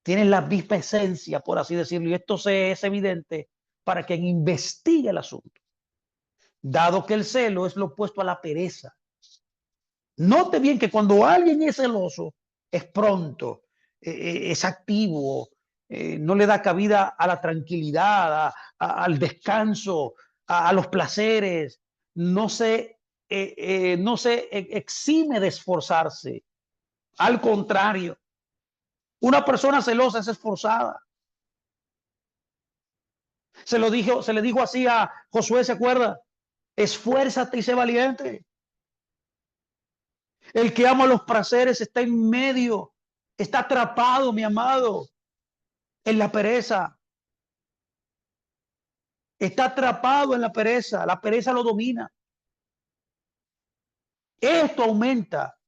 Tienen la misma esencia, por así decirlo. Y esto es evidente para quien investigue el asunto. Dado que el celo es lo opuesto a la pereza. Note bien que cuando alguien es celoso, es pronto, es activo, no le da cabida a la tranquilidad, al descanso, a los placeres, no se exime de esforzarse. Al contrario, una persona celosa es esforzada. Se le dijo así a Josué, ¿se acuerda? Esfuérzate y sé valiente. El que ama los placeres está en medio, está atrapado, mi amado, en la pereza. Está atrapado en la pereza lo domina. Esto aumenta,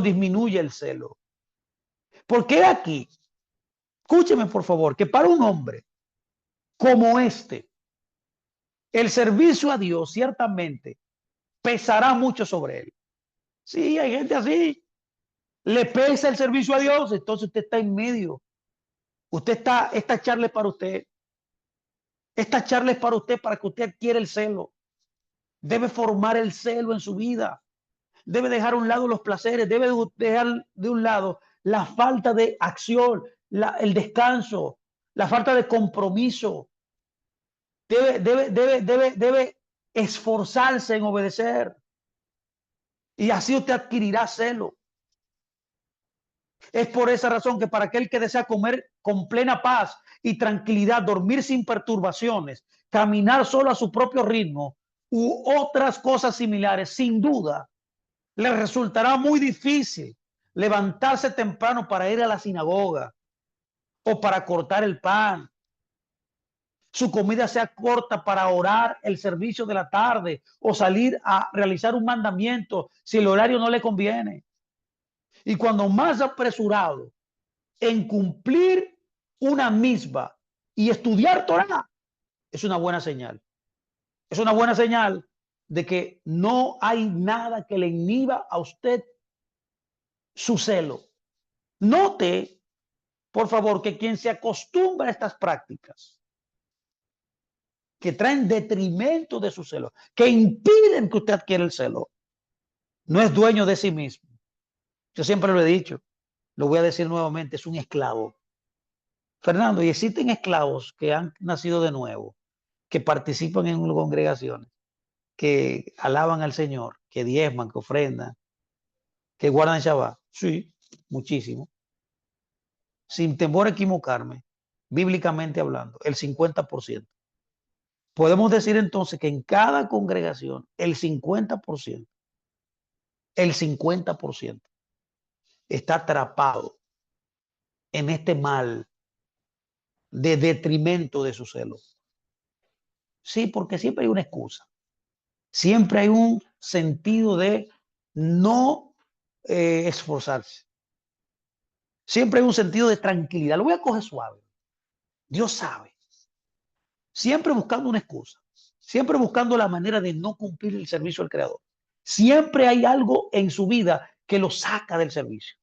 disminuye el celo. Porque aquí, escúcheme por favor, que para un hombre como este, el servicio a Dios ciertamente pesará mucho sobre él. Sí, hay gente así, le pesa el servicio a Dios, entonces usted está en medio. Esta charla es para usted. Esta charla es para usted, para que usted adquiera el celo. Debe formar el celo en su vida. Debe dejar a un lado los placeres. Debe dejar de un lado la falta de acción, el descanso, la falta de compromiso. Debe esforzarse en obedecer. Y así usted adquirirá celo. Es por esa razón que para aquel que desea comer con plena paz y tranquilidad, dormir sin perturbaciones, caminar solo a su propio ritmo u otras cosas similares, sin duda, le resultará muy difícil levantarse temprano para ir a la sinagoga o para cortar el pan. Su comida sea corta para orar el servicio de la tarde o salir a realizar un mandamiento si el horario no le conviene. Y cuando más apresurado en cumplir una misma y estudiar Torah, es una buena señal. Es una buena señal de que no hay nada que le inhiba a usted su celo. Note, por favor, que quien se acostumbra a estas prácticas que traen detrimento de su celo, que impiden que usted adquiera el celo, no es dueño de sí mismo. Yo siempre lo he dicho, lo voy a decir nuevamente, es un esclavo. Fernando, y existen esclavos que han nacido de nuevo, que participan en congregaciones, que alaban al Señor, que diezman, que ofrendan, que guardan Shabbat. Sí, muchísimo. Sin temor a equivocarme, bíblicamente hablando, el 50%. Podemos decir entonces que en cada congregación, el 50% está atrapado en este mal de detrimento de su celo. Sí, porque siempre hay una excusa. Siempre hay un sentido de no esforzarse. Siempre hay un sentido de tranquilidad. Lo voy a coger suave. Dios sabe. Siempre buscando una excusa. Siempre buscando la manera de no cumplir el servicio del Creador. Siempre hay algo en su vida que lo saca del servicio.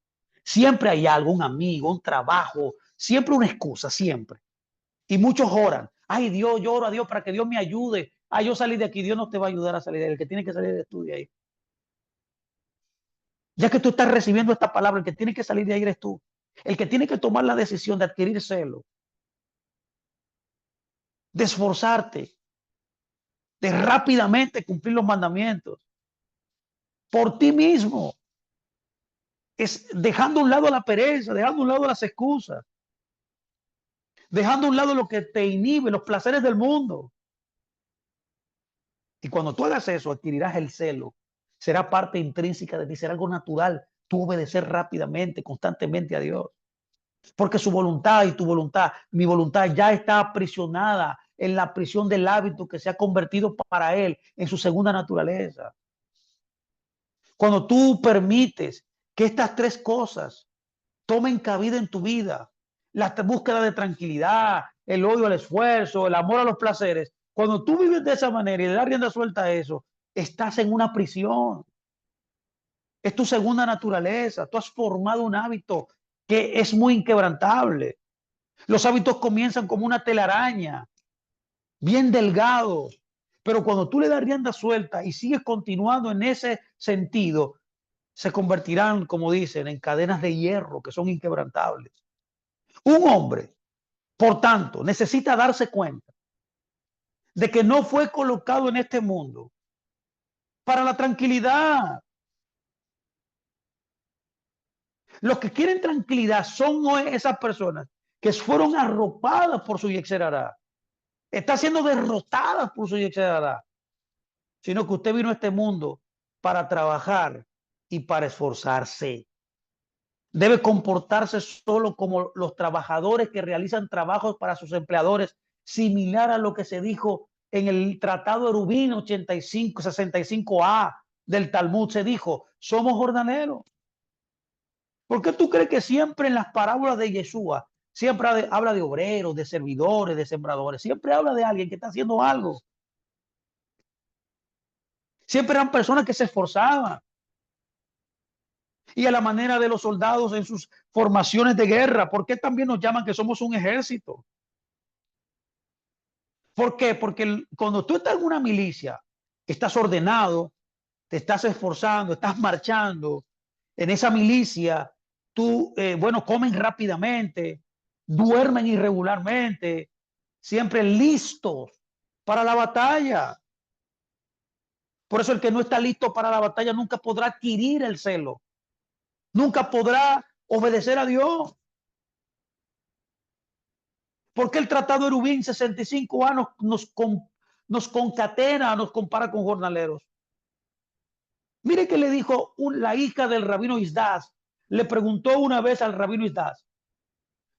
Siempre hay algo, un amigo, un trabajo, siempre una excusa, siempre. Y muchos oran. Ay, Dios, yo oro a Dios para que Dios me ayude. Ay, yo salí de aquí. Dios no te va a ayudar a salir de ahí. El que tiene que salir de tú de ahí. Ya que tú estás recibiendo esta palabra, el que tiene que salir de ahí eres tú. El que tiene que tomar la decisión de adquirir celo, de esforzarte, de rápidamente cumplir los mandamientos por ti mismo. Es dejando a un lado la pereza, dejando a un lado las excusas, dejando a un lado lo que te inhibe, los placeres del mundo. Y cuando tú hagas eso, adquirirás el celo. Será parte intrínseca de ti, será algo natural. Tú obedecer rápidamente, constantemente a Dios. Porque su voluntad y tu voluntad, mi voluntad ya está aprisionada en la prisión del hábito que se ha convertido para él en su segunda naturaleza. Cuando tú permites que estas tres cosas tomen cabida en tu vida, la búsqueda de tranquilidad, el odio al esfuerzo, el amor a los placeres, cuando tú vives de esa manera y le das rienda suelta a eso, estás en una prisión. Es tu segunda naturaleza. Tú has formado un hábito que es muy inquebrantable. Los hábitos comienzan como una telaraña, bien delgados, pero cuando tú le das rienda suelta y sigues continuando en ese sentido, se convertirán, como dicen, en cadenas de hierro que son inquebrantables. Un hombre, por tanto, necesita darse cuenta de que no fue colocado en este mundo para la tranquilidad. Los que quieren tranquilidad son esas personas que fueron arropadas por su Yexerará, están siendo derrotadas por su Yexerará, sino que usted vino a este mundo para trabajar y para esforzarse. Debe comportarse solo como los trabajadores que realizan trabajos para sus empleadores, similar a lo que se dijo en el Tratado de Eruvin 85, 65a del Talmud. Se dijo, somos jornaleros. ¿Por qué tú crees que siempre en las parábolas de Yeshua siempre habla de obreros, de servidores, de sembradores? Siempre habla de alguien que está haciendo algo. Siempre eran personas que se esforzaban. Y a la manera de los soldados en sus formaciones de guerra, ¿por qué también nos llaman que somos un ejército? ¿Por qué? Porque cuando tú estás en una milicia, estás ordenado, te estás esforzando, estás marchando. En esa milicia, tú, bueno, comen rápidamente, duermen irregularmente, siempre listos para la batalla. Por eso el que no está listo para la batalla nunca podrá adquirir el celo, nunca podrá obedecer a Dios. Porque el Tratado de Eruvin 65 años nos concatena, nos compara con jornaleros. Mire que le dijo la hija del rabino Isdás, le preguntó una vez al rabino Isdás,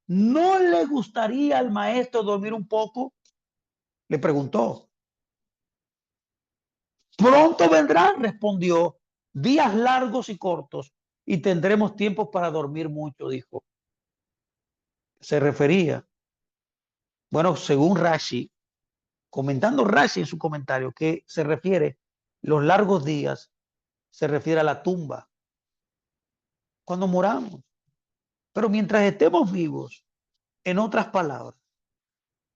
¿no le gustaría al maestro dormir un poco? Le preguntó. Pronto vendrán, respondió, días largos y cortos, y tendremos tiempo para dormir mucho, dijo. Se refería, bueno, según Rashi, comentando Rashi en su comentario, que se refiere los largos días, se refiere a la tumba, cuando moramos. Pero mientras estemos vivos, en otras palabras,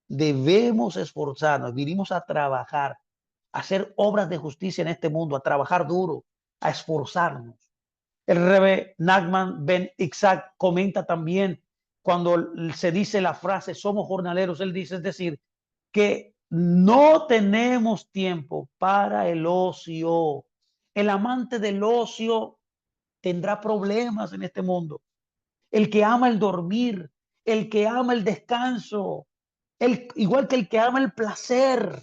debemos esforzarnos, vinimos a trabajar, a hacer obras de justicia en este mundo, a trabajar duro, a esforzarnos. El Rebbe Nachman Ben Itzhak comenta también cuando se dice la frase somos jornaleros, él dice, es decir, que no tenemos tiempo para el ocio. El amante del ocio tendrá problemas en este mundo. El que ama el dormir, el que ama el descanso, igual que el que ama el placer,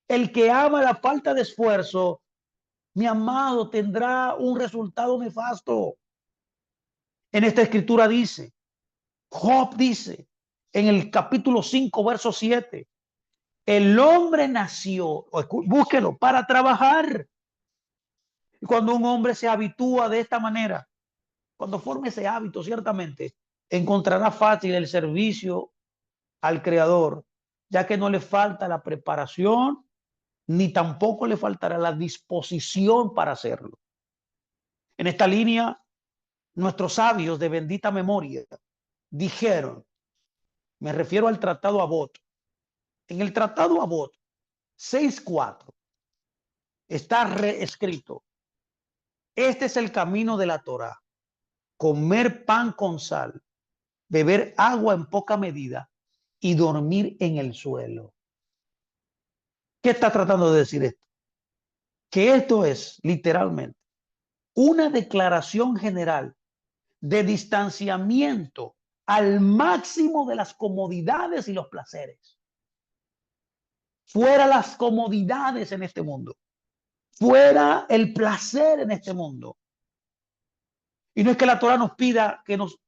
el que ama la falta de esfuerzo, mi amado, tendrá un resultado nefasto. En esta escritura dice, Job dice, en el capítulo 5, verso 7, el hombre nació, búsquelo, para trabajar. Y cuando un hombre se habitúa de esta manera, cuando forme ese hábito, ciertamente encontrará fácil el servicio al Creador, ya que no le falta la preparación, ni tampoco le faltará la disposición para hacerlo. En esta línea, nuestros sabios de bendita memoria dijeron, me refiero al Tratado Abot, en el Tratado Abot 6.4 está reescrito, este es el camino de la Torá, comer pan con sal, beber agua en poca medida y dormir en el suelo. ¿Qué está tratando de decir esto? Que esto es literalmente una declaración general de distanciamiento al máximo de las comodidades y los placeres. Fuera las comodidades en este mundo. Fuera el placer en este mundo. Y no es que la Torah nos pida que nos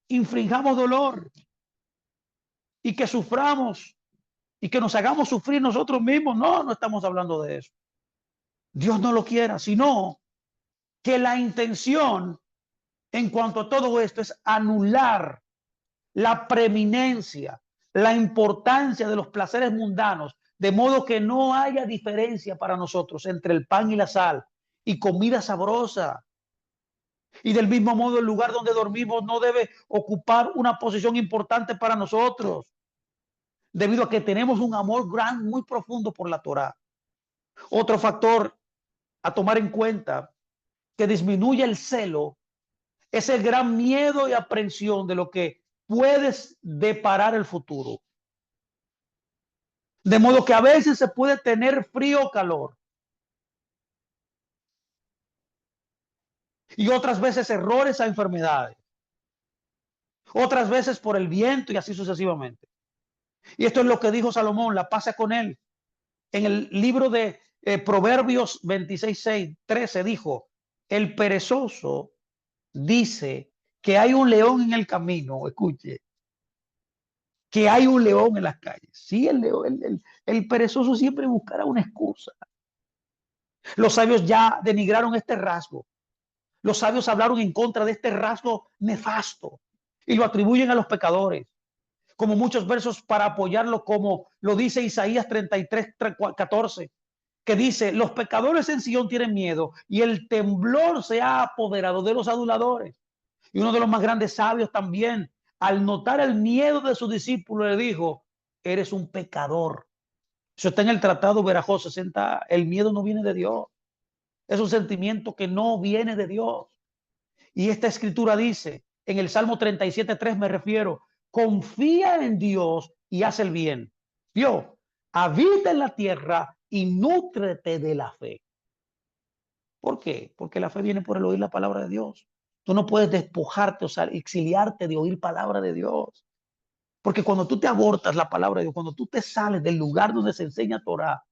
infringamos dolor y que suframos y que nos hagamos sufrir nosotros mismos. No, no estamos hablando de eso. Dios no lo quiera, sino que la intención en cuanto a todo esto es anular la preeminencia, la importancia de los placeres mundanos, de modo que no haya diferencia para nosotros entre el pan y la sal, y comida sabrosa. Y del mismo modo, el lugar donde dormimos no debe ocupar una posición importante para nosotros, debido a que tenemos un amor gran, muy profundo por la Torá. Otro factor a tomar en cuenta que disminuye el celo es el gran miedo y aprensión de lo que puedes deparar el futuro. De modo que a veces se puede tener frío o calor, y otras veces errores a enfermedades, otras veces por el viento y así sucesivamente. Y esto es lo que dijo Salomón, la pasa con él. En el libro de Proverbios 26, 13 dijo, el perezoso dice que hay un león en el camino, escuche, que hay un león en las calles. Sí, el león, el perezoso siempre buscará una excusa. Los sabios ya denigraron este rasgo. Los sabios hablaron en contra de este rasgo nefasto y lo atribuyen a los pecadores, como muchos versos para apoyarlo, como lo dice Isaías 33, 14, que dice, los pecadores en Sion tienen miedo y el temblor se ha apoderado de los aduladores. Y uno de los más grandes sabios también, al notar el miedo de su discípulo, le dijo, eres un pecador. Eso está en el Tratado Berajó 60. El miedo no viene de Dios. Es un sentimiento que no viene de Dios. Y esta escritura dice, en el Salmo 37:3 me refiero, confía en Dios y haz el bien. Dios, habita en la tierra y nútrete de la fe. ¿Por qué? Porque la fe viene por el oír la palabra de Dios. Tú no puedes despojarte, o sea, exiliarte de oír palabra de Dios. Porque cuando tú te abortas la palabra de Dios, cuando tú te sales del lugar donde se enseña Torah,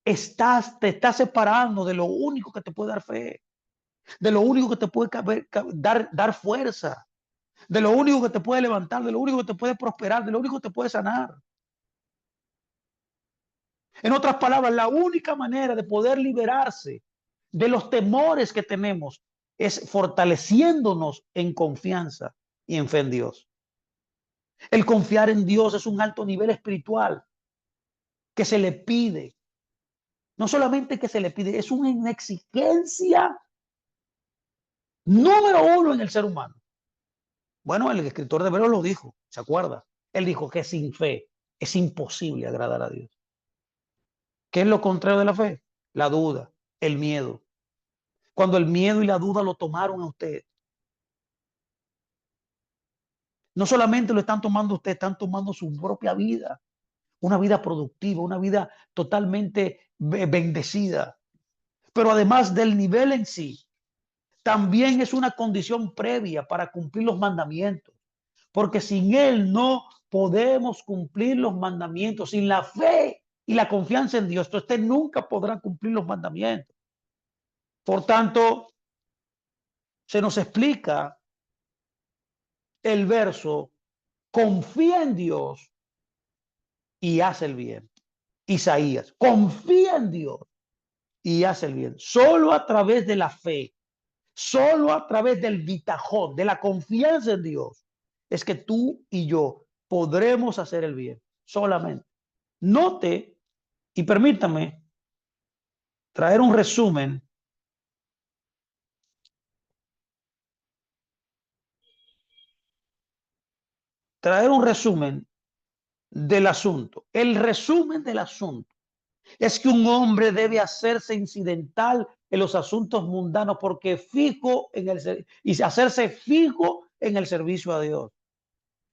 te estás separando de lo único que te puede dar fe, de lo único que te puede dar fuerza, de lo único que te puede levantar, de lo único que te puede prosperar, de lo único que te puede sanar. En otras palabras, la única manera de poder liberarse de los temores que tenemos es fortaleciéndonos en confianza y en fe en Dios. El confiar en Dios es un alto nivel espiritual que se le pide. No solamente que se le pide, es una exigencia número uno en el ser humano. Bueno, el escritor de Hebreos lo dijo, ¿se acuerda? Él dijo que sin fe es imposible agradar a Dios. ¿Qué es lo contrario de la fe? La duda, el miedo. Cuando el miedo y la duda lo tomaron a usted, no solamente lo están tomando usted, están tomando su propia vida, una vida productiva, una vida totalmente bendecida. Pero además del nivel en sí, también es una condición previa para cumplir los mandamientos, porque sin él no podemos cumplir los mandamientos. Sin la fe y la confianza en Dios, usted nunca podrá cumplir los mandamientos. Por tanto, se nos explica el verso, confía en Dios y haz el bien. Isaías, confía en Dios y haz el bien. Solo a través de la fe, solo a través del bitajón, de la confianza en Dios, es que tú y yo podremos hacer el bien. Solamente. Note y permítame traer un resumen del asunto. El resumen del asunto es que un hombre debe hacerse incidental en los asuntos mundanos porque fijo en y hacerse fijo en el servicio a Dios.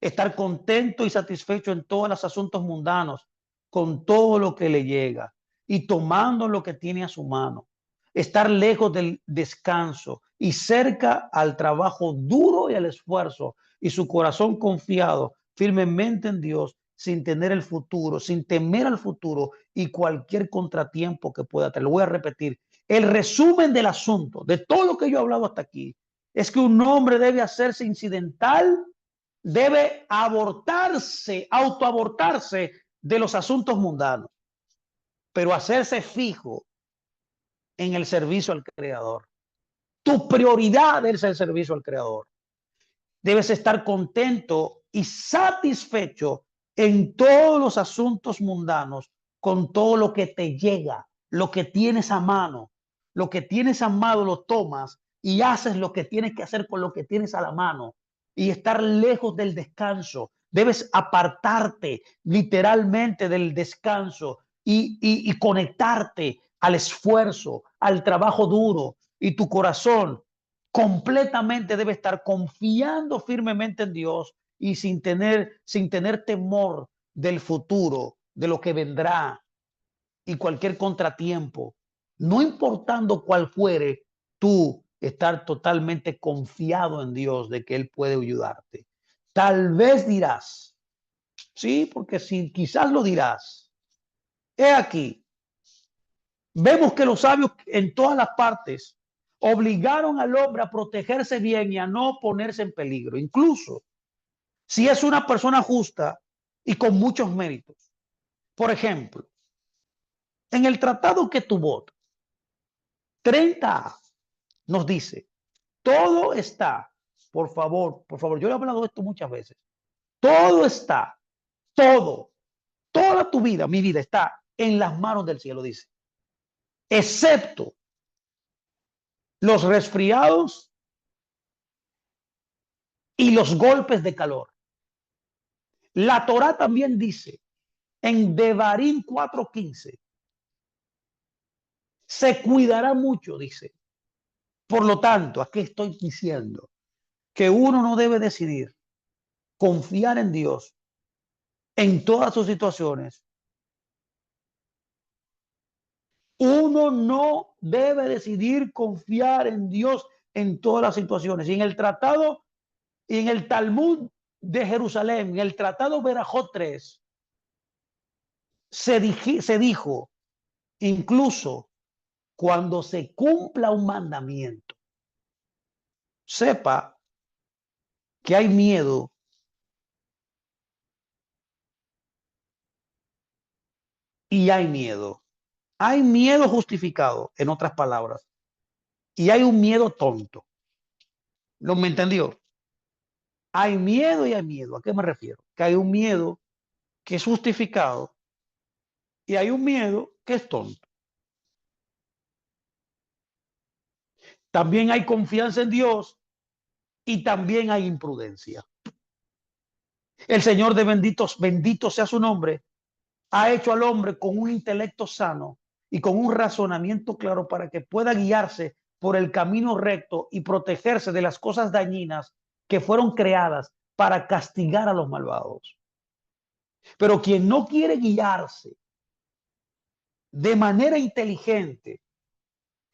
Estar contento y satisfecho en todos los asuntos mundanos, con todo lo que le llega y tomando lo que tiene a su mano. Estar lejos del descanso y cerca al trabajo duro y al esfuerzo, y su corazón confiado firmemente en Dios, sin tener el futuro, sin temer al futuro y cualquier contratiempo que pueda tener. Lo voy a repetir. El resumen del asunto, de todo lo que yo he hablado hasta aquí, es que un hombre debe hacerse incidental, debe abortarse, autoabortarse de los asuntos mundanos, pero hacerse fijo en el servicio al Creador. Tu prioridad es el servicio al Creador. Debes estar contento y satisfecho en todos los asuntos mundanos, con todo lo que te llega, lo que tienes a mano, lo que tienes a mano lo tomas y haces lo que tienes que hacer con lo que tienes a la mano y estar lejos del descanso. Debes apartarte literalmente del descanso y conectarte al esfuerzo, al trabajo duro, y tu corazón completamente debe estar confiando firmemente en Dios y sin tener temor del futuro, de lo que vendrá y cualquier contratiempo. No importando cuál fuere, tú estar totalmente confiado en Dios de que Él puede ayudarte. Tal vez dirás, sí, porque si quizás lo dirás. He aquí, vemos que los sabios en todas las partes obligaron al hombre a protegerse bien y a no ponerse en peligro, incluso si es una persona justa y con muchos méritos. Por ejemplo, en el tratado que tuvo 30 nos dice, todo está, por favor, yo he hablado de esto muchas veces, todo está, todo, toda tu vida, mi vida está en las manos del cielo, dice, excepto los resfriados y los golpes de calor. La Torá también dice en Devarim 4:15, se cuidará mucho, dice. Por lo tanto, aquí estoy diciendo que uno no debe decidir confiar en Dios en todas sus situaciones. Uno no debe decidir confiar en Dios en todas las situaciones. Y en el tratado, y en el Talmud de Jerusalén, en el tratado Berajot 3, se dijo, incluso cuando se cumpla un mandamiento, sepa que hay miedo y hay miedo. Hay miedo justificado, en otras palabras, y hay un miedo tonto. ¿Lo me entendió? Hay miedo y hay miedo. ¿A qué me refiero? Que hay un miedo que es justificado y hay un miedo que es tonto. También hay confianza en Dios y también hay imprudencia. El Señor de benditos, bendito sea su nombre, ha hecho al hombre con un intelecto sano y con un razonamiento claro para que pueda guiarse por el camino recto y protegerse de las cosas dañinas que fueron creadas para castigar a los malvados. Pero quien no quiere guiarse de manera inteligente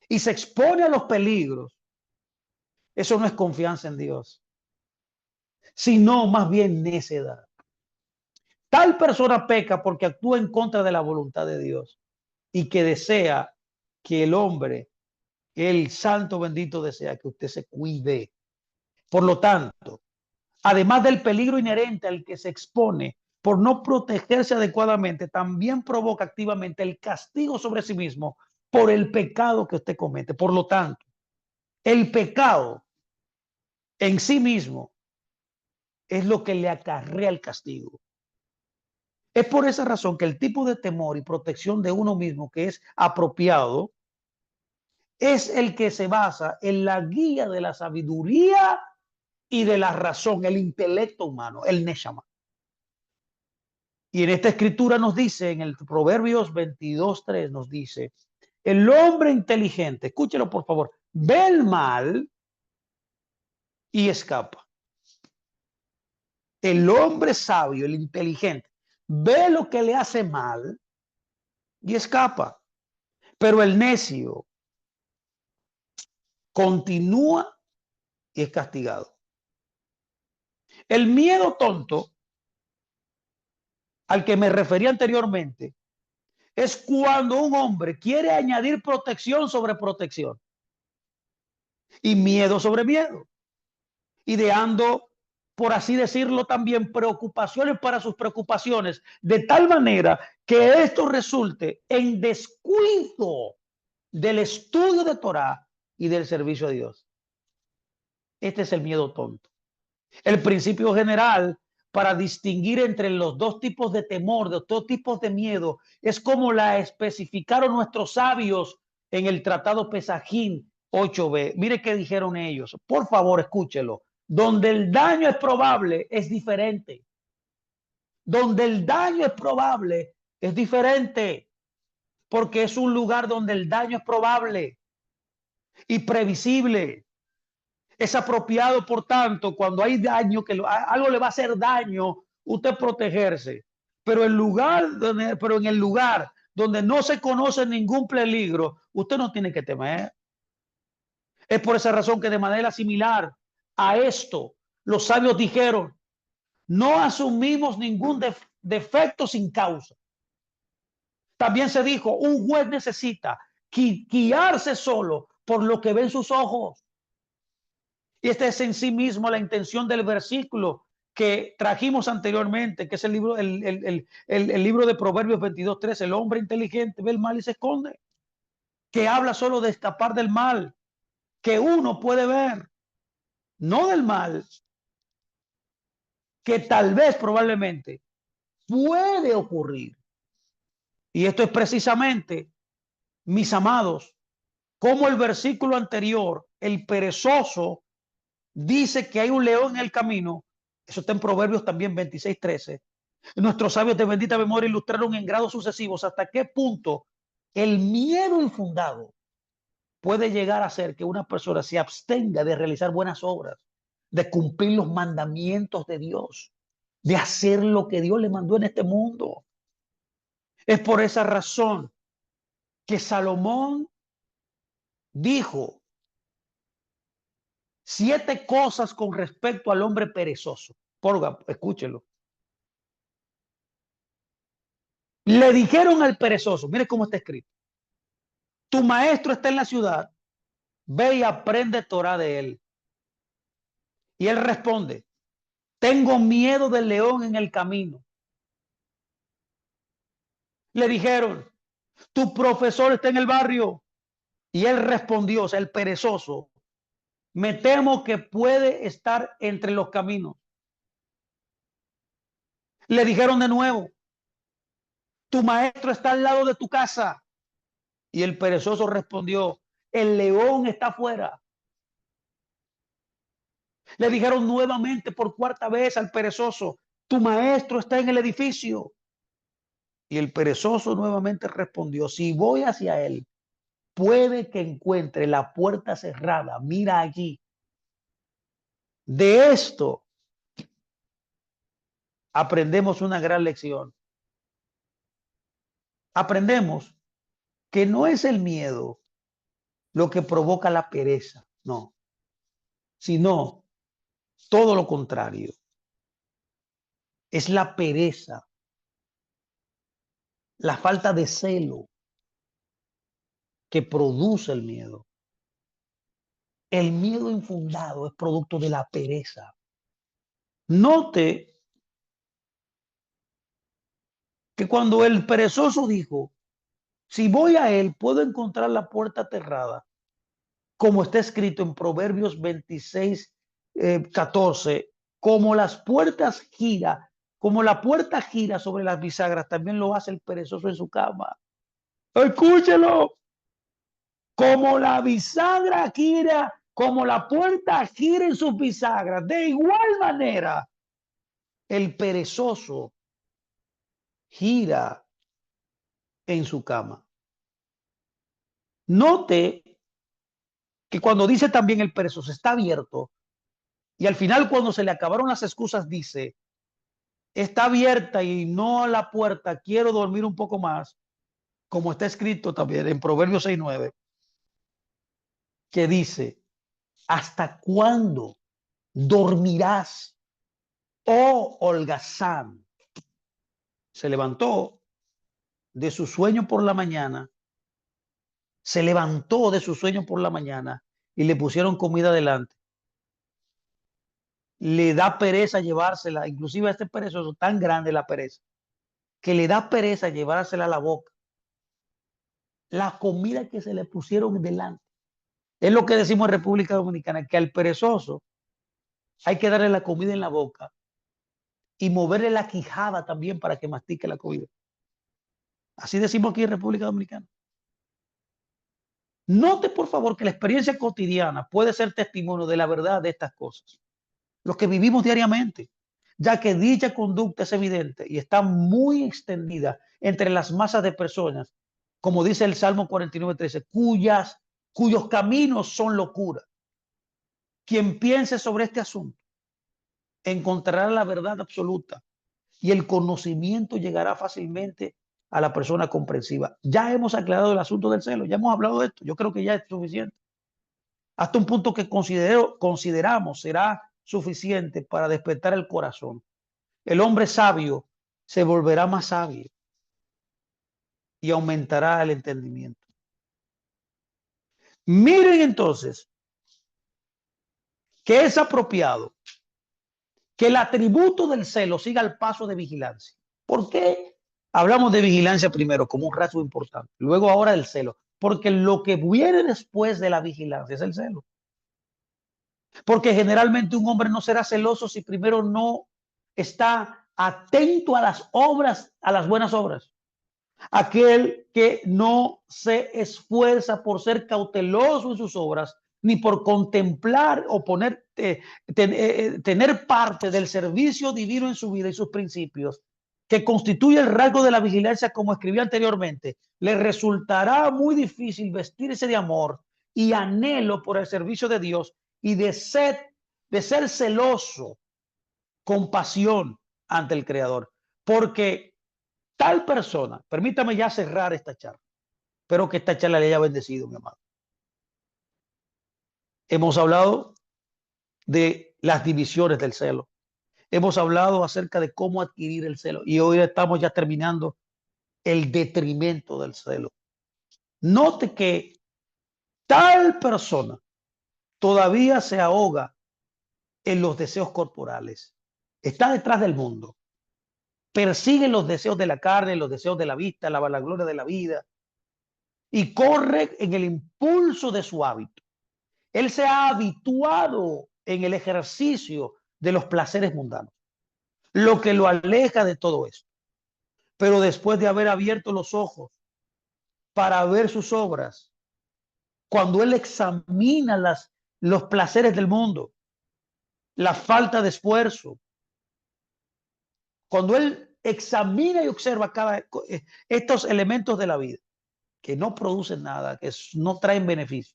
y se expone a los peligros, eso no es confianza en Dios, sino más bien necedad. Tal persona peca porque actúa en contra de la voluntad de Dios y que desea que el hombre, el santo bendito, desea que usted se cuide. Por lo tanto, además del peligro inherente al que se expone por no protegerse adecuadamente, también provoca activamente el castigo sobre sí mismo por el pecado que usted comete. Por lo tanto, el pecado en sí mismo es lo que le acarrea el castigo. Es por esa razón que el tipo de temor y protección de uno mismo que es apropiado es el que se basa en la guía de la sabiduría y de la razón, el intelecto humano, el neshama. Y en esta escritura nos dice, en el Proverbios 22:3 nos dice, el hombre inteligente, escúchelo por favor, ve el mal y escapa. El hombre sabio, el inteligente, ve lo que le hace mal y escapa. Pero el necio continúa y es castigado. El miedo tonto al que me refería anteriormente es cuando un hombre quiere añadir protección sobre protección y miedo sobre miedo, ideando, por así decirlo también, preocupaciones para sus preocupaciones, de tal manera que esto resulte en descuido del estudio de Torah y del servicio a Dios. Este es el miedo tonto. El principio general para distinguir entre los dos tipos de temor, de dos tipos de miedo, es como la especificaron nuestros sabios en el Tratado Pesajín 8b. Mire qué dijeron ellos. Por favor, escúchelo. Donde el daño es probable, es diferente. Donde el daño es probable, es diferente. Porque es un lugar donde el daño es probable y previsible. Es apropiado, por tanto, cuando hay daño, que algo le va a hacer daño, usted protegerse. Pero en el lugar donde no se conoce ningún peligro, usted no tiene que temer. Es por esa razón que de manera similar a esto, los sabios dijeron, no asumimos ningún defecto sin causa. También se dijo, un juez necesita guiarse solo por lo que ven sus ojos. Y esta es en sí mismo la intención del versículo que trajimos anteriormente, que es el libro de Proverbios 22:3. El hombre inteligente ve el mal y se esconde, que habla solo de escapar del mal, que uno puede ver, no del mal, que tal vez probablemente puede ocurrir. Y esto es precisamente, mis amados, como el versículo anterior, el perezoso dice que hay un león en el camino. Eso está en Proverbios también 26:13. Nuestros sabios de bendita memoria ilustraron en grados sucesivos hasta qué punto el miedo infundado puede llegar a hacer que una persona se abstenga de realizar buenas obras, de cumplir los mandamientos de Dios, de hacer lo que Dios le mandó en este mundo. Es por esa razón que Salomón dijo 7 cosas con respecto al hombre perezoso. Escúchelo. Le dijeron al perezoso, mire cómo está escrito: tu maestro está en la ciudad, ve y aprende Torah de él. Y él responde, tengo miedo del león en el camino. Le dijeron, tu profesor está en el barrio. Y él respondió, o sea, el perezoso, me temo que puede estar entre los caminos. Le dijeron de nuevo, tu maestro está al lado de tu casa. Y el perezoso respondió, el león está afuera. Le dijeron nuevamente por 4ª vez al perezoso, tu maestro está en el edificio. Y el perezoso nuevamente respondió, si voy hacia él, puede que encuentre la puerta cerrada. Mira allí. De esto aprendemos una gran lección. Aprendemos que no es el miedo lo que provoca la pereza, no, sino todo lo contrario. Es la pereza, la falta de celo que produce el miedo. El miedo infundado es producto de la pereza. Note que cuando el perezoso dijo, si voy a él, puedo encontrar la puerta cerrada, como está escrito en Proverbios 26:14, como las puertas gira, como la puerta gira sobre las bisagras, también lo hace el perezoso en su cama. Escúchelo. Como la bisagra gira, como la puerta gira en sus bisagras, de igual manera, el perezoso gira en su cama. Note que cuando dice también el perezoso está abierto, y al final cuando se le acabaron las excusas dice, está abierta y no a la puerta, quiero dormir un poco más, como está escrito también en Proverbios 6:9, que dice, ¿hasta cuándo dormirás, oh holgazán? Se levantó de su sueño por la mañana, se levantó de su sueño por la mañana y le pusieron comida delante. Le da pereza llevársela, inclusive a este perezoso, tan grande la pereza, que le da pereza llevársela a la boca. La comida que se le pusieron delante. Es lo que decimos en República Dominicana, que al perezoso hay que darle la comida en la boca y moverle la quijada también para que mastique la comida. Así decimos aquí en República Dominicana. Note, por favor, que la experiencia cotidiana puede ser testimonio de la verdad de estas cosas, los que vivimos diariamente, ya que dicha conducta es evidente y está muy extendida entre las masas de personas, como dice el Salmo 49:13, cuyos caminos son locura. Quien piense sobre este asunto encontrará la verdad absoluta y el conocimiento llegará fácilmente a la persona comprensiva. Ya hemos aclarado el asunto del celo, ya hemos hablado de esto, yo creo que ya es suficiente. Hasta un punto que consideramos será suficiente para despertar el corazón. El hombre sabio se volverá más sabio y aumentará el entendimiento. Miren entonces que es apropiado que el atributo del celo siga el paso de vigilancia. ¿Por qué hablamos de vigilancia primero como un rasgo importante? Luego ahora del celo. Porque lo que viene después de la vigilancia es el celo. Porque generalmente un hombre no será celoso si primero no está atento a las obras, a las buenas obras. Aquel que no se esfuerza por ser cauteloso en sus obras, ni por contemplar o tener parte del servicio divino en su vida y sus principios, que constituye el rasgo de la vigilancia, como escribí anteriormente, le resultará muy difícil vestirse de amor y anhelo por el servicio de Dios y de ser celoso con pasión ante el Creador. Porque tal persona, permítame ya cerrar esta charla, espero que esta charla le haya bendecido, mi amado. Hemos hablado de las divisiones del celo. Hemos hablado acerca de cómo adquirir el celo y hoy estamos ya terminando el detrimento del celo. Note que tal persona todavía se ahoga en los deseos corporales. Está detrás del mundo. Persigue los deseos de la carne, los deseos de la vista, la vanagloria de la vida y corre en el impulso de su hábito. Él se ha habituado en el ejercicio de los placeres mundanos, lo que lo aleja de todo esto. Pero después de haber abierto los ojos para ver sus obras, cuando él examina los placeres del mundo, la falta de esfuerzo, cuando él examina y observa estos elementos de la vida que no producen nada, que no traen beneficio,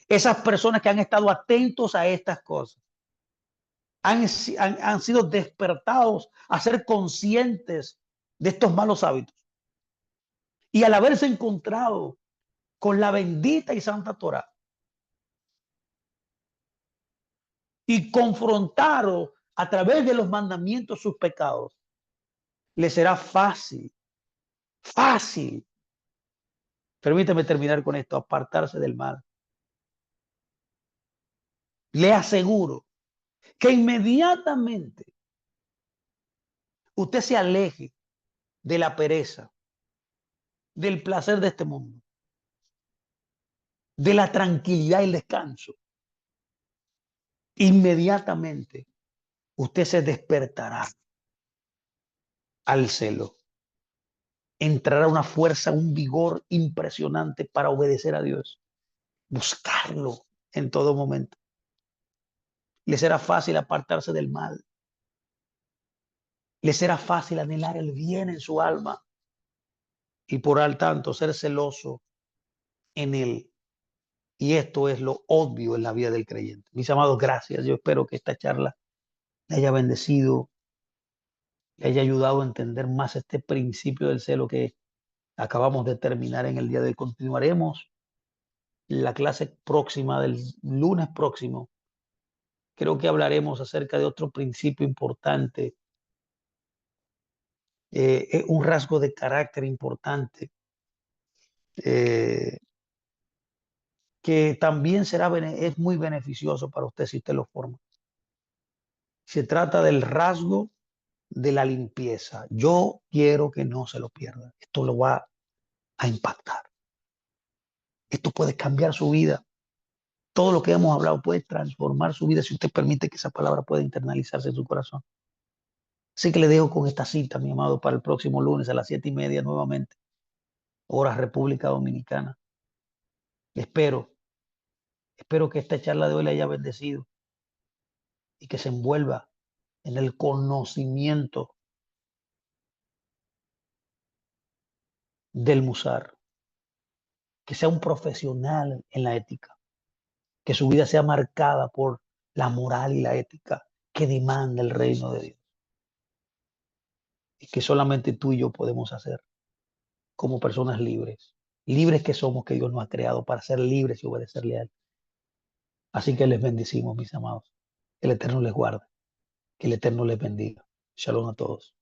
esas personas que han estado atentos a estas cosas, han sido despertados a ser conscientes de estos malos hábitos. Y al haberse encontrado con la bendita y santa Torah y confrontado a través de los mandamientos sus pecados, le será fácil, permíteme terminar con esto, apartarse del mal. Le aseguro que inmediatamente usted se aleje de la pereza, del placer de este mundo, de la tranquilidad y el descanso, inmediatamente usted se despertará al celo. Entrará una fuerza, un vigor impresionante para obedecer a Dios, buscarlo en todo momento. Le será fácil apartarse del mal. Le será fácil anhelar el bien en su alma y por al tanto ser celoso en él. Y esto es lo obvio en la vida del creyente. Mis amados, gracias. Yo espero que esta charla le haya bendecido, le haya ayudado a entender más este principio del celo que acabamos de terminar en el día de hoy. Continuaremos la clase próxima del lunes próximo. Creo que hablaremos acerca de otro principio importante, un rasgo de carácter importante, eh, que también es muy beneficioso para usted si usted lo forma. Se trata del rasgo de la limpieza. Yo quiero que no se lo pierda. Esto lo va a impactar. Esto puede cambiar su vida. Todo lo que hemos hablado puede transformar su vida si usted permite que esa palabra pueda internalizarse en su corazón. Así que le dejo con esta cita, mi amado, para el próximo lunes a las 7:30 nuevamente, hora República Dominicana. Espero, espero que esta charla de hoy le haya bendecido y que se envuelva en el conocimiento del Musar, que sea un profesional en la ética, que su vida sea marcada por la moral y la ética que demanda el reino de Dios y que solamente tú y yo podemos hacer como personas libres, libres que somos, que Dios nos ha creado para ser libres y obedecerle a Él. Así que les bendecimos, mis amados. Que el Eterno les guarde, que el Eterno les bendiga. Shalom a todos.